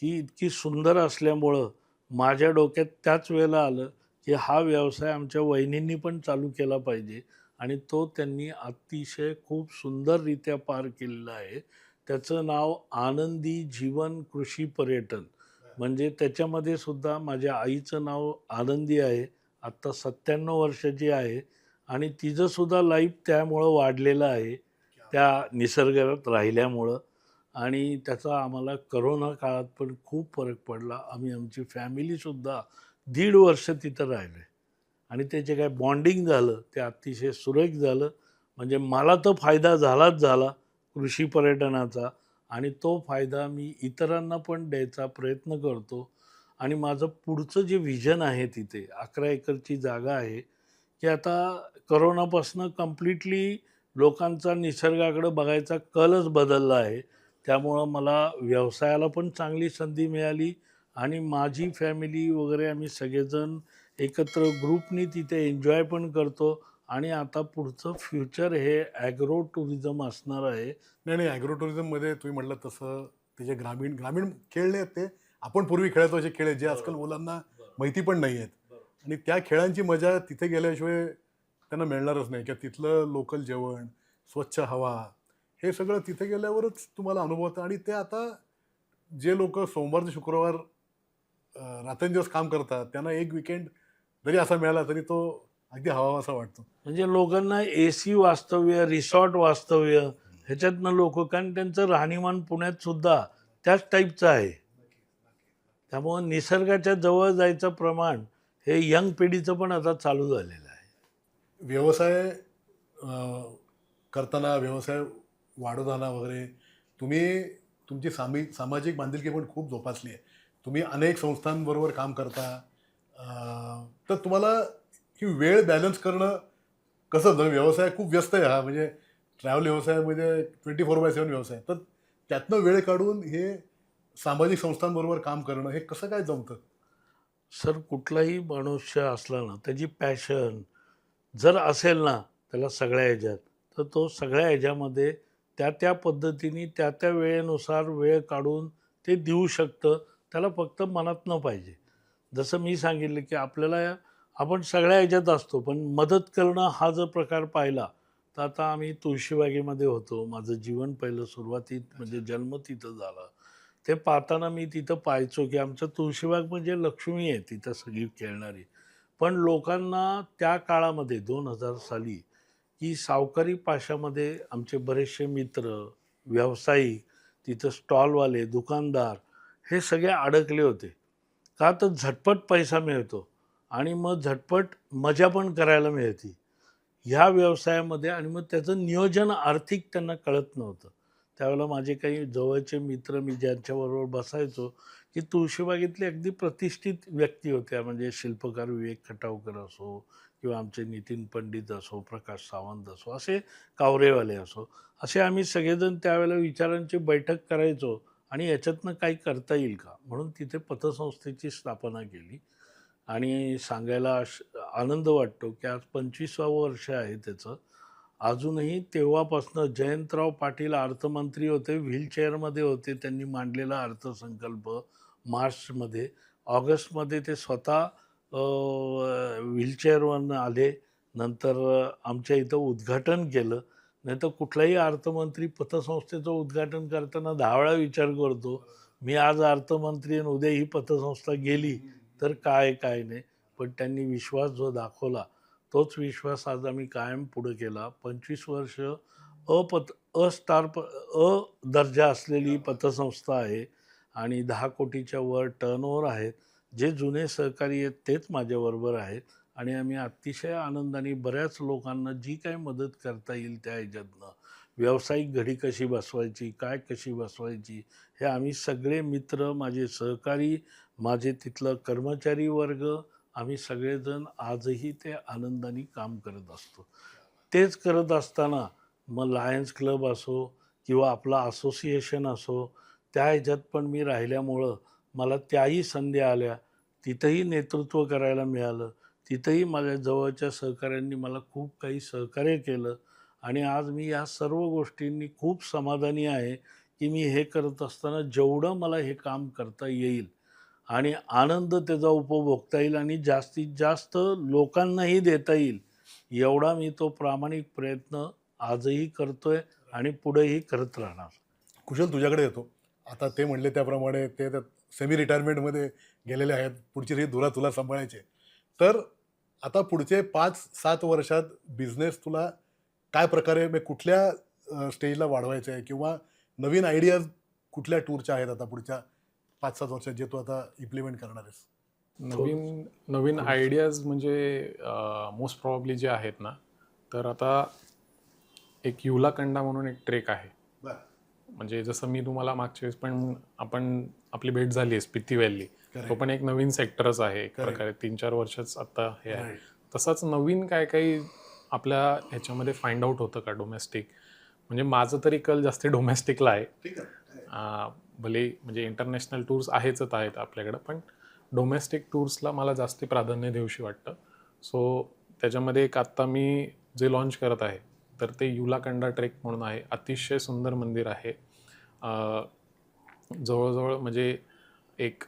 ही इतकी सुंदर असल्यामुळं माझ्या डोक्यात त्याच वेळेला आलं, की हा व्यवसाय आमच्या वहिनींनी पण चालू केला पाहिजे आणि तो त्यांनी अतिशय खूप सुंदररित्या पार केलेला आहे. त्याचं नाव आनंदी जीवन कृषी पर्यटन. म्हणजे त्याच्यामध्ये सुद्धा माझ्या आईचं नाव आनंदी आहे. आत्ता 97 वर्षाची आहे आणि तिचंसुद्धा लाईफ त्यामुळं वाढलेलं आहे, त्या निसर्गात राहिल्यामुळं. आणि त्याचा आम्हाला करोना काळात पण खूप फरक पडला. आम्ही आमची फॅमिलीसुद्धा 1.5 वर्ष तिथं राहिले आणि ते जे काही बॉन्डिंग झालं ते अतिशय सुरेख झालं. म्हणजे मला तर फायदा झालाच झाला कृषी पर्यटनाचा आणि तो फायदा मी इतरांना पण द्यायचा प्रयत्न करतो. आणि माझं पुढचं जे व्हिजन आहे तिथे 11 एकरची जागा आहे, की आता करोनापासून कंप्लीटली लोकांचा निसर्गाकडे बघायचा कलच बदलला आहे. त्यामुळं मला व्यवसायाला पण चांगली संधी मिळाली आणि माझी फॅमिली वगैरे आम्ही सगळेजण एकत्र ग्रुपनी तिथे एन्जॉय पण करतो आणि आता पुढचं फ्युचर हे ॲग्रो टुरिझम असणार आहे. नाही, ॲग्रो टुरिझममध्ये तुम्ही म्हटलं तसं ते जे ग्रामीण ग्रामीण खेळ नाही आहेत ते आपण पूर्वी खेळायचो असे खेळ आहेत जे आजकाल मुलांना माहिती पण नाही आहेत आणि त्या खेळांची मजा तिथे गेल्याशिवाय त्यांना मिळणारच नाही किंवा तिथलं लोकल जेवण, स्वच्छ हवा हे सगळं तिथे गेल्यावरच तुम्हाला अनुभवतं. आणि ते आता जे लोक सोमवार ते शुक्रवार रात्रंदिवस काम करतात त्यांना एक विकेंड जरी असा मिळाला तरी तो अगदी हवासा वाटतो. म्हणजे लोकांना AC वास्तव्य, रिसॉर्ट वास्तव्य ह्याच्यातनं लोक, कारण त्यांचं राहणीमान पुण्यात सुद्धा त्याच टाईपचं आहे. त्यामुळं निसर्गाच्या जवळ जायचं प्रमाण हे यंग पिढीचं पण आता चालू झालेलं आहे. व्यवसाय करताना, व्यवसाय वाढवताना वगैरे तुम्ही तुमची सामाजिक बांधिलकी पण खूप जोपासली आहे. तुम्ही अनेक संस्थांबरोबर काम करता. तर तुम्हाला ही वेळ बॅलन्स करणं कसं जर व्यवसाय खूप व्यस्त आहे हा, म्हणजे ट्रॅव्हल व्यवसायामध्ये 24/7 व्यवसाय, तर त्यातनं वेळ काढून हे सामाजिक संस्थांबरोबर काम करणं हे कसं काय जमतं? सर, कुठलाही मनुष्य असला ना, त्याची पॅशन जर असेल ना त्याला सगळ्या ह्याच्यात, तर तो सगळ्या ह्याच्यामध्ये त्या पद्धतीने त्या वेळेनुसार वेळ काढून ते देऊ शकतं. त्याला फक्त मनातनं पाहिजे. जसं मी सांगितलं, की आपल्याला आपण सगळ्या ह्याच्यात असतो, पण मदत करणं हा जर प्रकार पाहिला, तर आता आम्ही तुळशीबागेमध्ये होतो. माझं जीवन पहिलं सुरुवातीत म्हणजे जन्म तिथं झाला. ते पाहताना मी तिथं पाहायचो, की आमचं तुळशीबाग म्हणजे लक्ष्मी आहे तिथं सगळी खेळणारी. पण लोकांना त्या काळामध्ये 2000 साली, की सावकारी पाशामध्ये आमचे बरेचसे मित्र, व्यावसायिक, तिथं स्टॉलवाले, दुकानदार हे सगळे अडकले होते. का तर झटपट पैसा मिळतो आणि मग झटपट मजा पण करायला मिळते ह्या व्यवसायामध्ये. आणि मग त्याचं नियोजन आर्थिक त्यांना कळत नव्हतं. त्यावेळेला माझे काही जवळचे मित्र, मी ज्यांच्याबरोबर बसायचो, की तुळशीबागेतले अगदी प्रतिष्ठित व्यक्ती होत्या, म्हणजे शिल्पकार विवेक खटावकर असो किंवा आमचे नितीन पंडित असो, प्रकाश सावंत असो, असे कावरेवाले असो, असे आम्ही सगळेजण त्यावेळेला विचारांची बैठक करायचो आणि याच्यातनं काही करता येईल का, म्हणून तिथे पतसंस्थेची स्थापना केली. आणि सांगायला आनंद वाटतो की आज 25वा वर्ष आहे त्याचं. अजूनही तेव्हापासनं जयंतराव पाटील अर्थमंत्री होते, व्हीलचेअरमध्ये होते. त्यांनी मांडलेला अर्थसंकल्प मार्चमध्ये, ऑगस्टमध्ये ते स्वतः व्हीलचेअरवरनं आले. नंतर आमच्या इथं उद्घाटन केलं. नाही तर कुठलाही अर्थमंत्री पतसंस्थेचं उद्घाटन करताना 10 वेळा विचार करतो, मी आज अर्थमंत्री आणि उद्या ही पतसंस्था गेली तर काय काय नाही. पण त्यांनी विश्वास जो दाखवला तोच विश्वास आज आम्ही कायम पुढे केला. 25 वर्ष अ दर्जा असलेली पतसंस्था आहे आणि 10 कोटीच्या वर टर्नओव्हर आहेत. जे जुने सहकारी आहेत तेच माझ्याबरोबर आहेत आणि आम्ही अतिशय आनंदाने बऱ्याच लोकांना जी काही मदत करता येईल त्या ह्याच्यातनं, व्यावसायिक घडी कशी बसवायची, काय कशी बसवायची, हे आम्ही सगळे मित्र, माझे सहकारी, माझे तिथलं कर्मचारी वर्ग, आम्ही सगळेजण आजही ते आनंदाने काम करत असतो. तेच करत असताना मग लायन्स क्लब असो किंवा आपला असोसिएशन असो, त्या ह्याच्यात पण मी राहिल्यामुळं मला त्याही संधी आल्या. तिथंही नेतृत्व करायला मिळालं. तिथंही माझ्या जवळच्या सहकाऱ्यांनी मला खूप काही सहकार्य केलं आणि आज मी या सर्व गोष्टींनी खूप समाधानी आहे की मी हे करत असताना जेवढं मला हे काम करता येईल आणि आनंद त्याचा उपभोगता येईल आणि जास्तीत जास्त लोकांनाही देता येईल, एवढा मी तो प्रामाणिक प्रयत्न आजही करतोय आणि पुढेही करत राहणार. कुशल, तुझ्याकडे येतो. आता ते म्हणले त्याप्रमाणे ते सेमी रिटायरमेंटमध्ये गेलेले आहेत. पुढची ही धुरा तुला सांभाळायची. तर आता पुढचे 5-7 वर्षात बिझनेस तुला काय प्रकारे, कुठल्या स्टेजला वाढवायचं आहे किंवा नवीन आयडियाज कुठल्या टूरच्या आहेत आता पुढच्या 5-7 वर्षात जे तू आता इम्प्लिमेंट करणार आहेस? नवीन आयडियाज म्हणजे मोस्ट प्रॉब्ली जे आहेत ना, तर आता एक युलाकंडा म्हणून एक ट्रेक आहे. म्हणजे जसं मी तुम्हाला मागच्या वेळेस पण आपली भेट झाली आहे स्पिती व्हॅली, तो पण एक नवीन सेक्टरच आहे एक प्रकारे. 3-4 वर्षच आता हे आहे. तसंच नवीन काय काही आपल्या ह्याच्यामध्ये फाइंड आउट होतं का डोमेस्टिक. म्हणजे माझं तरी कल जास्त डोमेस्टिकला आहे. भले म्हणजे इंटरनॅशनल टूर्स आहेत आपल्याकडं, पण डोमेस्टिक टूर्सला मला जास्त प्राधान्य देऊशी वाटतं. सो त्याच्यामध्ये एक आत्ता मी जे लॉन्च करत आहे तर ते युलाकंडा ट्रेक म्हणून आहे. अतिशय सुंदर मंदिर आहे. जवळजवळ म्हणजे एक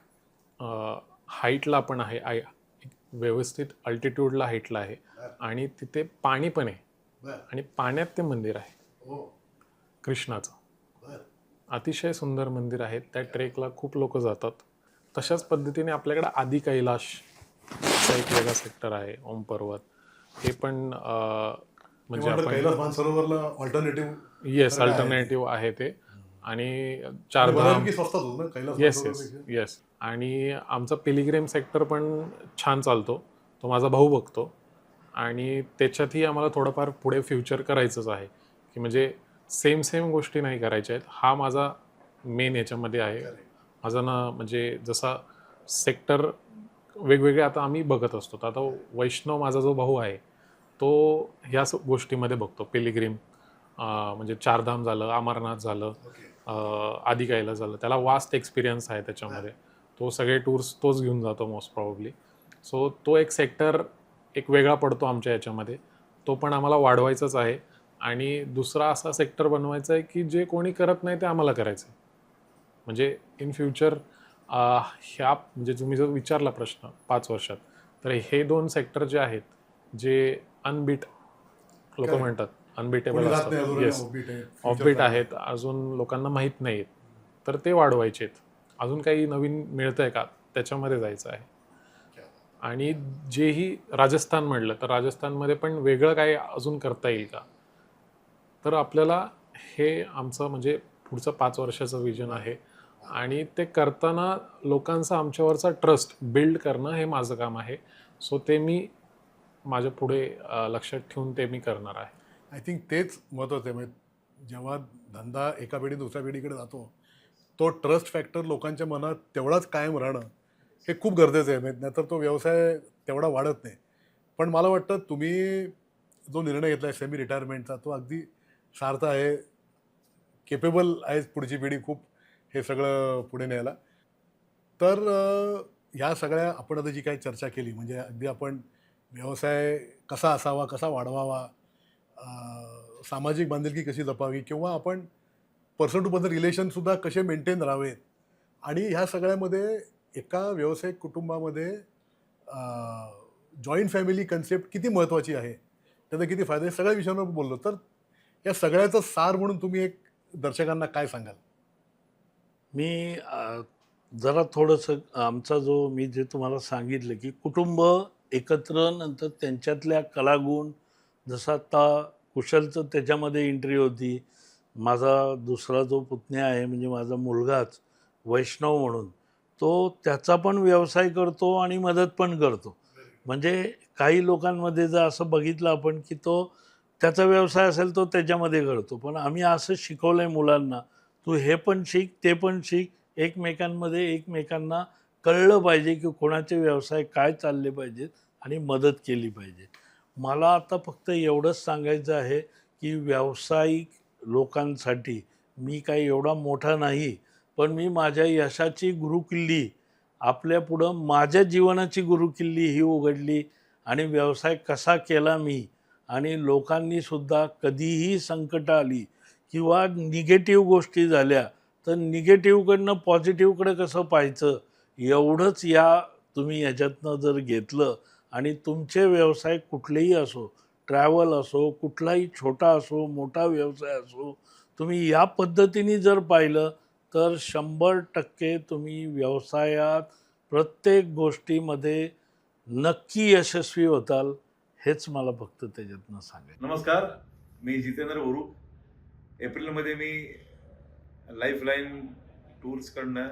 हाईटला पण आहे, व्यवस्थित अल्टिट्यूडला हाईटला आहे आणि तिथे पाणी पण आहे आणि पाण्यात ते मंदिर आहे कृष्णाचं. अतिशय सुंदर मंदिर आहे. त्या ट्रेकला खूप लोक जातात. तशाच पद्धतीने आपल्याकडे आदि कैलाशचा एक वेगळा सेक्टर आहे, ओम पर्वत. हे पण म्हणजे आपण येस अल्टरनेटिव्ह आहे ते. आणि चारधाम, येस. आणि आमचा पिलिग्रिम सेक्टर पण छान चालतो, तो माझा भाऊ बघतो. आणि त्याच्यातही आम्हाला थोडंफार पुढे फ्युचर करायचंच आहे की म्हणजे सेम गोष्टी नाही करायच्या आहेत. हा माझा मेन याच्यामध्ये आहे माझा ना. म्हणजे जसा सेक्टर वेगवेगळे आता आम्ही बघत असतो. तर आता वैष्णव माझा जो भाऊ आहे तो ह्या गोष्टीमध्ये बघतो. पिलिग्रिम म्हणजे चारधाम झालं, अमरनाथ झालं, आदि कैलास झालं. त्याला वास्ट एक्सपिरियन्स आहे त्याच्यामध्ये. तो सगळे टूर्स तोच घेऊन जातो मोस्ट प्रॉब्ली. सो तो एक सेक्टर एक वेगळा पडतो आमच्या याच्यामध्ये. तो पण आम्हाला वाढवायचाच आहे. आणि दुसरा असा सेक्टर बनवायचा आहे की जे कोणी करत नाही ते आम्हाला करायचं आहे. म्हणजे इन फ्युचर ह्या म्हणजे तुम्ही जर विचारला प्रश्न 5 वर्षात, तर हे 2 सेक्टर जे आहेत जे अनबीट लोक म्हणतात, अनबीटेबल असतात, येस ऑफबीट आहेत, अजून लोकांना माहीत नाहीत, तर ते वाढवायचे आहेत. अजून काही नवीन मिळतं आहे का त्याच्यामध्ये जायचं आहे. आणि जेही राजस्थान म्हटलं तर राजस्थानमध्ये पण वेगळं काय अजून करता येईल का, तर आपल्याला हे आमचं म्हणजे पुढचं 5 वर्षाचं विजन आहे. आणि ते करताना लोकांचा आमच्यावरचा ट्रस्ट बिल्ड करणं हे माझं काम आहे. सो ते मी माझ्या पुढे लक्षात ठेवून ते मी करणार आहे. आय थिंक तेच महत्त्वाचं आहे. म्हणजे जेव्हा धंदा एका पिढी दुसऱ्या पिढीकडे जातो, तो ट्रस्ट फॅक्टर लोकांच्या मनात तेवढाच कायम राहणं हे खूप गरजेचं आहे. नाहीतर तो व्यवसाय तेवढा वाढत नाही. पण मला वाटतं तुम्ही जो निर्णय घेतला आहे सेमी रिटायरमेंटचा तो अगदी सार्थ आहे, केपेबल आहे पुढची पिढी खूप हे सगळं पुढे न्यायला. तर ह्या सगळ्या आपण आता जी काही चर्चा केली म्हणजे अगदी आपण व्यवसाय कसा असावा, कसा वाढवावा, सामाजिक बांधिलकी कशी जपावी किंवा आपण पर्सन टू पर्सन रिलेशनसुद्धा कसे मेंटेन राहावेत आणि ह्या सगळ्यामध्ये एका व्यावसायिक कुटुंबामध्ये जॉईंट फॅमिली कन्सेप्ट किती महत्त्वाची आहे, त्याचा किती फायदा आहे, सगळ्या विषयांवर बोललो. तर या सगळ्याचं सार म्हणून तुम्ही एक दर्शकांना काय सांगाल? मी जरा थोडंसं आमचा जो मी जे तुम्हाला सांगितलं की कुटुंब एकत्र, नंतर त्यांच्यातल्या कलागुण, जसं आता कुशलचं त्याच्यामध्ये एंट्री होती. माझा दुसरा जो पुतण्या आहे म्हणजे माझा मुलगाच वैष्णव म्हणून, तो त्याचा पण व्यवसाय करतो आणि मदत पण करतो. म्हणजे काही लोकांमध्ये जर असं बघितलं आपण की तो त्याचा व्यवसाय असेल तो त्याच्यामध्ये करतो, पण आम्ही असं शिकवलं आहे मुलांना, तू हे पण शिक ते पण शिक, एकमेकांमध्ये एकमेकांना कळलं पाहिजे की कोणाचे व्यवसाय काय चालले पाहिजेत आणि मदत केली पाहिजे. मला आता फक्त एवढंच सांगायचं आहे की व्यावसायिक लोकांसाठी मी काही एवढा मोठा नाही, पण मी माझ्या यशाची गुरुकिल्ली आपल्यापुढं माझ्या जीवनाची गुरुकिल्ली ही उघडली आणि व्यवसाय कसा केला मी, आणि लोकांनीसुद्धा कधीही संकटं आली किंवा निगेटिव्ह गोष्टी झाल्या तर निगेटिव्हकडनं पॉझिटिव्हकडे कसं पाहायचं एवढंच या तुम्ही ह्याच्यातनं जर घेतलं आणि तुमचे व्यवसाय कुठलेही असो, ट्रॅव्हल असो, कुठलाही छोटा असो मोठा व्यवसाय असो, तुम्ही या पद्धतीने जर पाहिलं तर 100% तुम्ही व्यवसायात प्रत्येक गोष्टीमध्ये नक्की यशस्वी होताल. हेच मला फक्त त्याच्यातनं सांगायचं. नमस्कार, मी जितेंद्र बोरू. एप्रिलमध्ये मी लाईफलाईन टूर्सकडनं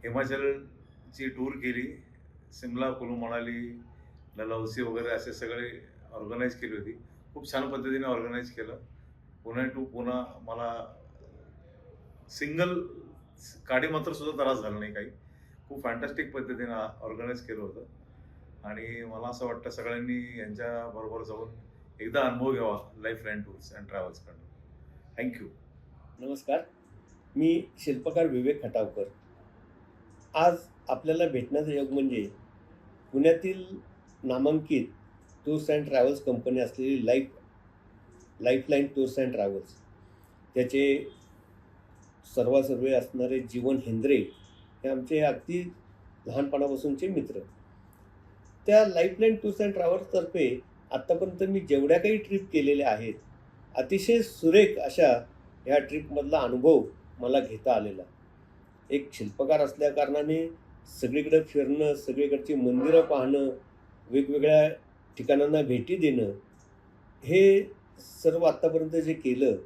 हिमाचलची टूर केली. शिमला, कुलू मनाली, डलहौसी वगैरे असे सगळे ऑर्गनाईज केली होती. खूप छान पद्धतीने ऑर्गनाईज केलं. पुणे टू पुणा मला सिंगल गाडी मात्र सुद्धा त्रास झाला नाही काही. खूप फॅन्टॅस्टिक पद्धतीने ऑर्गनाईज केलं होतं आणि मला असं वाटतं सगळ्यांनी यांच्याबरोबर जाऊन एकदा अनुभव घ्यावा लाईफलाईन टूर्स अँड ट्रॅव्हल्सकडनं. थँक्यू. नमस्कार, मी शिल्पकार विवेक खटावकर. आज आपल्याला भेटण्याचा योग म्हणजे पुण्यातील नामांकित टूर्स अँड ट्रॅव्हल्स कंपनी असलेली लाईफलाईन टूर्स अँड ट्रॅव्हल्स, त्याचे सर्वासर्वे असणारे जीवन हेंद्रे हे आमचे अगदी लहानपणापासूनचे मित्र. त्या लाईफलाईन टूर्स अँड ट्रॅव्हल्सतर्फे आत्तापर्यंत मी जेवढ्या काही ट्रिप केलेल्या आहेत, अतिशय सुरेख अशा ह्या ट्रिपमधला अनुभव मला घेता आलेला. एक शिल्पकार असल्या कारणाने सगळीकडे फिरणं, सगळीकडची मंदिरं पाहणं, वेगवेगळ्या ठिकाणांना भेटी देणं, हे सर्व आत्तापर्यंत जे केलं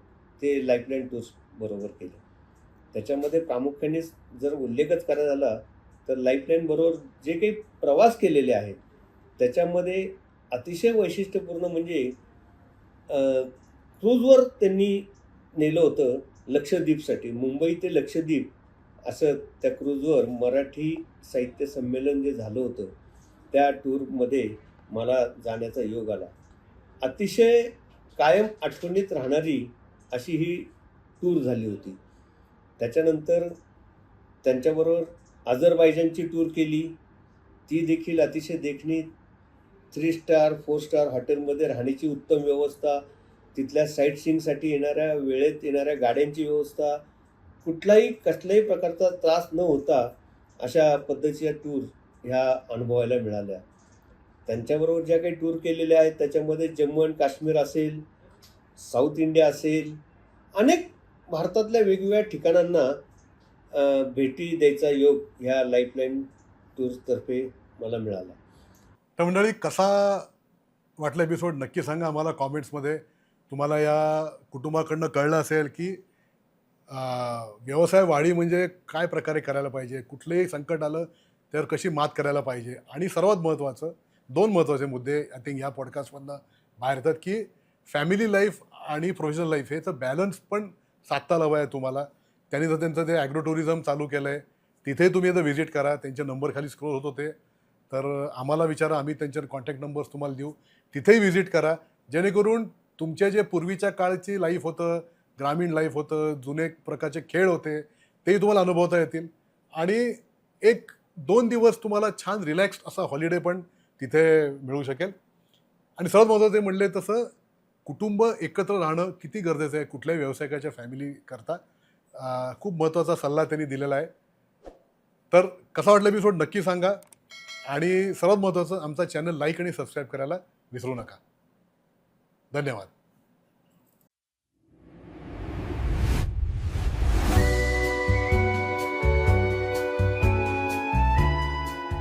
ते लाईफलाईन टूर्स बरोबर केलं. त्याच्यामध्ये प्रामुख्याने जर उल्लेखच करायचा झाला तर लाईफलाईन बरोबर जे काही प्रवास केलेले आहेत त्याच्यामध्ये अतिशय वैशिष्ट्यपूर्ण म्हणजे क्रूजवर त्यांनी नेलं होतं लक्षद्वीपसाठी. मुंबई ते लक्षद्वीप असं त्या क्रूजवर मराठी साहित्य संमेलन जे झालं होतं त्या टूरमध्ये मला जाण्याचा योग आला. अतिशय कायम आठवणीत राहणारी अशी ही टूर झाली होती. त्याच्यानंतर त्यांच्याबरोबर अझरबैजानची टूर केली. ती देखील अतिशय देखणी. 3 स्टार 4 स्टार हॉटेलमध्ये राहण्याची उत्तम व्यवस्था, तिथल्या साईट सीइंगसाठी वेळेत येणाऱ्या गाड्यांची व्यवस्था, कसल्याही प्रकारचा त्रास न होता अशा पद्धतीच्या टूर ह्या अनुभवायला मिळाल्या. त्यांच्याबरोबर ज्या काही टूर केलेल्या आहेत त्याच्यामध्ये जम्मू अँड काश्मीर असेल, साऊथ इंडिया असेल, अनेक भारतातल्या वेगवेगळ्या ठिकाणांना भेटी द्यायचा योग ह्या लाईफलाईन टूर्सतर्फे मला मिळाला. तर मंडळी, कसा वाटला एपिसोड नक्की सांगा आम्हाला कॉमेंट्समध्ये. तुम्हाला या कुटुंबाकडनं कळलं असेल की व्यवसाय वाढी म्हणजे काय प्रकारे करायला पाहिजे, कुठलंही संकट आलं त्यावर कशी मात करायला पाहिजे, आणि सर्वात महत्त्वाचं 2 महत्त्वाचे मुद्दे आय थिंक या पॉडकास्टमधनं बाहेर येतात की फॅमिली लाईफ आणि प्रोफेशनल लाईफ हेचं बॅलन्स पण साधता हवं आहे तुम्हाला. त्यांनी जर त्यांचं ते ॲग्रो टुरिझम चालू केलं आहे, तिथे तुम्ही आता व्हिजिट करा. त्यांचे नंबर खाली स्क्रोल होत होते, तर आम्हाला विचारा, आम्ही त्यांचे कॉन्टॅक्ट नंबर्स तुम्हाला देऊ. तिथेही व्हिजिट करा, जेणेकरून तुमचे जे पूर्वीच्या काळची लाईफ होतं, ग्रामीण लाईफ होतं, जुने प्रकारचे खेळ होते, तेही तुम्हाला अनुभवता येतील. आणि 1-2 दिवस तुम्हाला छान रिलॅक्स्ड असा हॉलिडे पण तिथे मिळू शकेल. आणि सर्वात महत्त्वाचं म्हणले तसं कुटुंब एकत्र राहणं किती गरजेचं आहे कुठल्याही व्यावसायिकाच्या फॅमिली करता. खूप महत्त्वाचा सल्ला त्यांनी दिलेला आहे. तर कसा वाटला एपिसोड नक्की सांगा. आणि सर्वात महत्त्वाचं, आमचा चॅनल लाईक आणि सबस्क्राईब करायला विसरू नका. धन्यवाद.